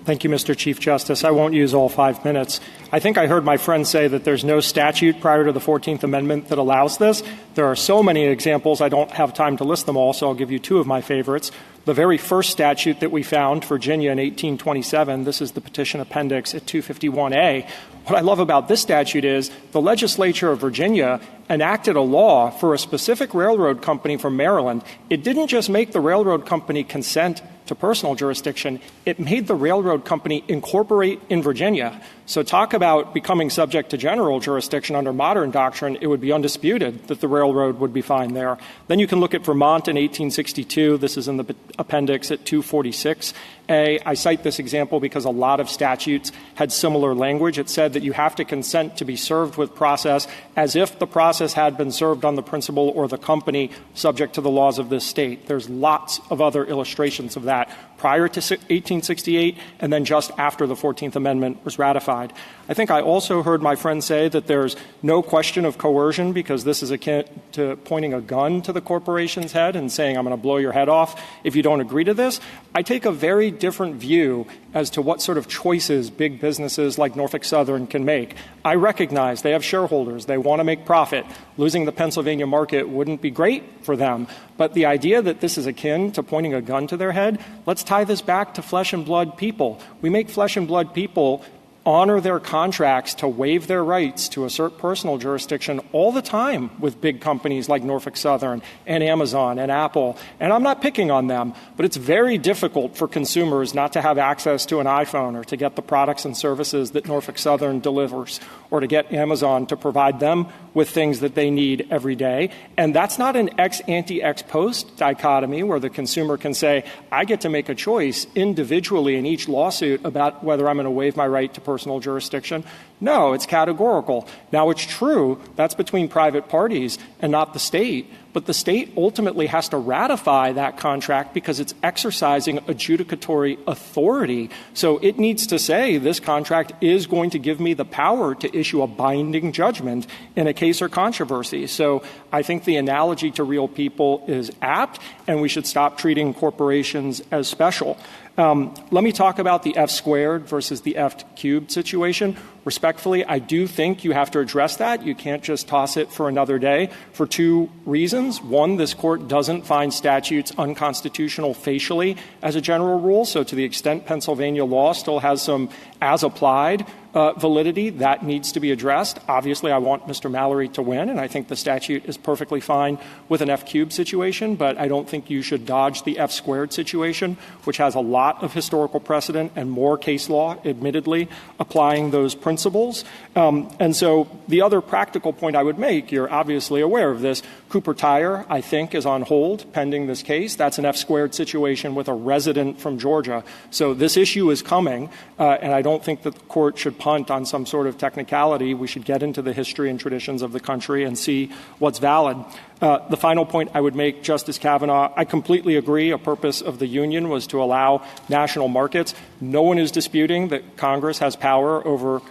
Thank you, Mr. Chief Justice. I won't use all 5 minutes. I think I heard my friend say that there's no statute prior to the 14th Amendment that allows this. There are so many examples, I don't have time to list them all, so I'll give you two of my favorites. The very first statute that we found, Virginia in 1827, this is the petition appendix at 251A. What I love about this statute is the legislature of Virginia enacted a law for a specific railroad company from Maryland. It didn't just make the railroad company consent to personal jurisdiction. It made the railroad company incorporate in Virginia. So talk about becoming subject to general jurisdiction under modern doctrine. It would be undisputed that the railroad would be fine there. Then you can look at Vermont in 1862. This is in the appendix at 246A. I cite this example because a lot of statutes had similar language. It said that you have to consent to be served with process as if the process had been served on the principal or the company subject to the laws of this state. There's lots of other illustrations of that prior to 1868 and then just after the 14th Amendment was ratified. I think I also heard my friend say that there's no question of coercion because this is akin to pointing a gun to the corporation's head and saying, I'm going to blow your head off if you don't agree to this. I take a very different view as to what sort of choices big businesses like Norfolk Southern can make. I recognize they have shareholders. They want to make profit. Losing the Pennsylvania market wouldn't be great for them. But the idea that this is akin to pointing a gun to their head, let's tie this back to flesh and blood people. We make flesh and blood people honor their contracts to waive their rights to assert personal jurisdiction all the time with big companies like Norfolk Southern and Amazon and Apple. And I'm not picking on them, but it's very difficult for consumers not to have access to an iPhone or to get the products and services that Norfolk Southern delivers or to get Amazon to provide them with things that they need every day. And that's not an ex-ante-ex-post dichotomy where the consumer can say, I get to make a choice individually in each lawsuit about whether I'm going to waive my right to personal jurisdiction. No, it's categorical. Now, it's true that's between private parties and not the state, but the state ultimately has to ratify that contract because it's exercising adjudicatory authority. So it needs to say this contract is going to give me the power to issue a binding judgment in a case or controversy. So I think the analogy to real people is apt, and we should stop treating corporations as special. Let me talk about the F squared versus the F cubed situation. Respectfully, I do think you have to address that. You can't just toss it for another day for two reasons. One, this court doesn't find statutes unconstitutional facially as a general rule. So to the extent Pennsylvania law still has some as-applied validity, that needs to be addressed. Obviously, I want Mr. Mallory to win, and I think the statute is perfectly fine with an F cubed situation, but I don't think you should dodge the F squared situation, which has a lot of historical precedent and more case law, admittedly, applying those principles. And so the other practical point I would make, you're obviously aware of this, Cooper Tire, I think, is on hold pending this case. That's an F squared situation with a resident from Georgia. So this issue is coming, and I don't think that the court should punt on some sort of technicality. We should get into the history and traditions of the country and see what's valid. The final point I would make, Justice Kavanaugh, I completely agree. A purpose of the union was to allow national markets. No one is disputing that Congress has power over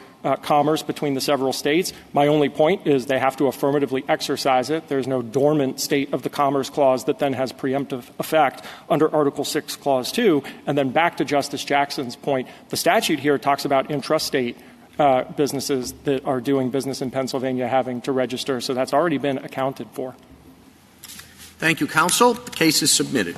commerce between the several states. My only point is they have to affirmatively exercise it. There's no dormant state of the Commerce Clause that then has preemptive effect under Article 6, Clause 2. And then back to Justice Jackson's point, the statute here talks about intrastate businesses that are doing business in Pennsylvania having to register. So that's already been accounted for. Thank you, counsel. The case is submitted.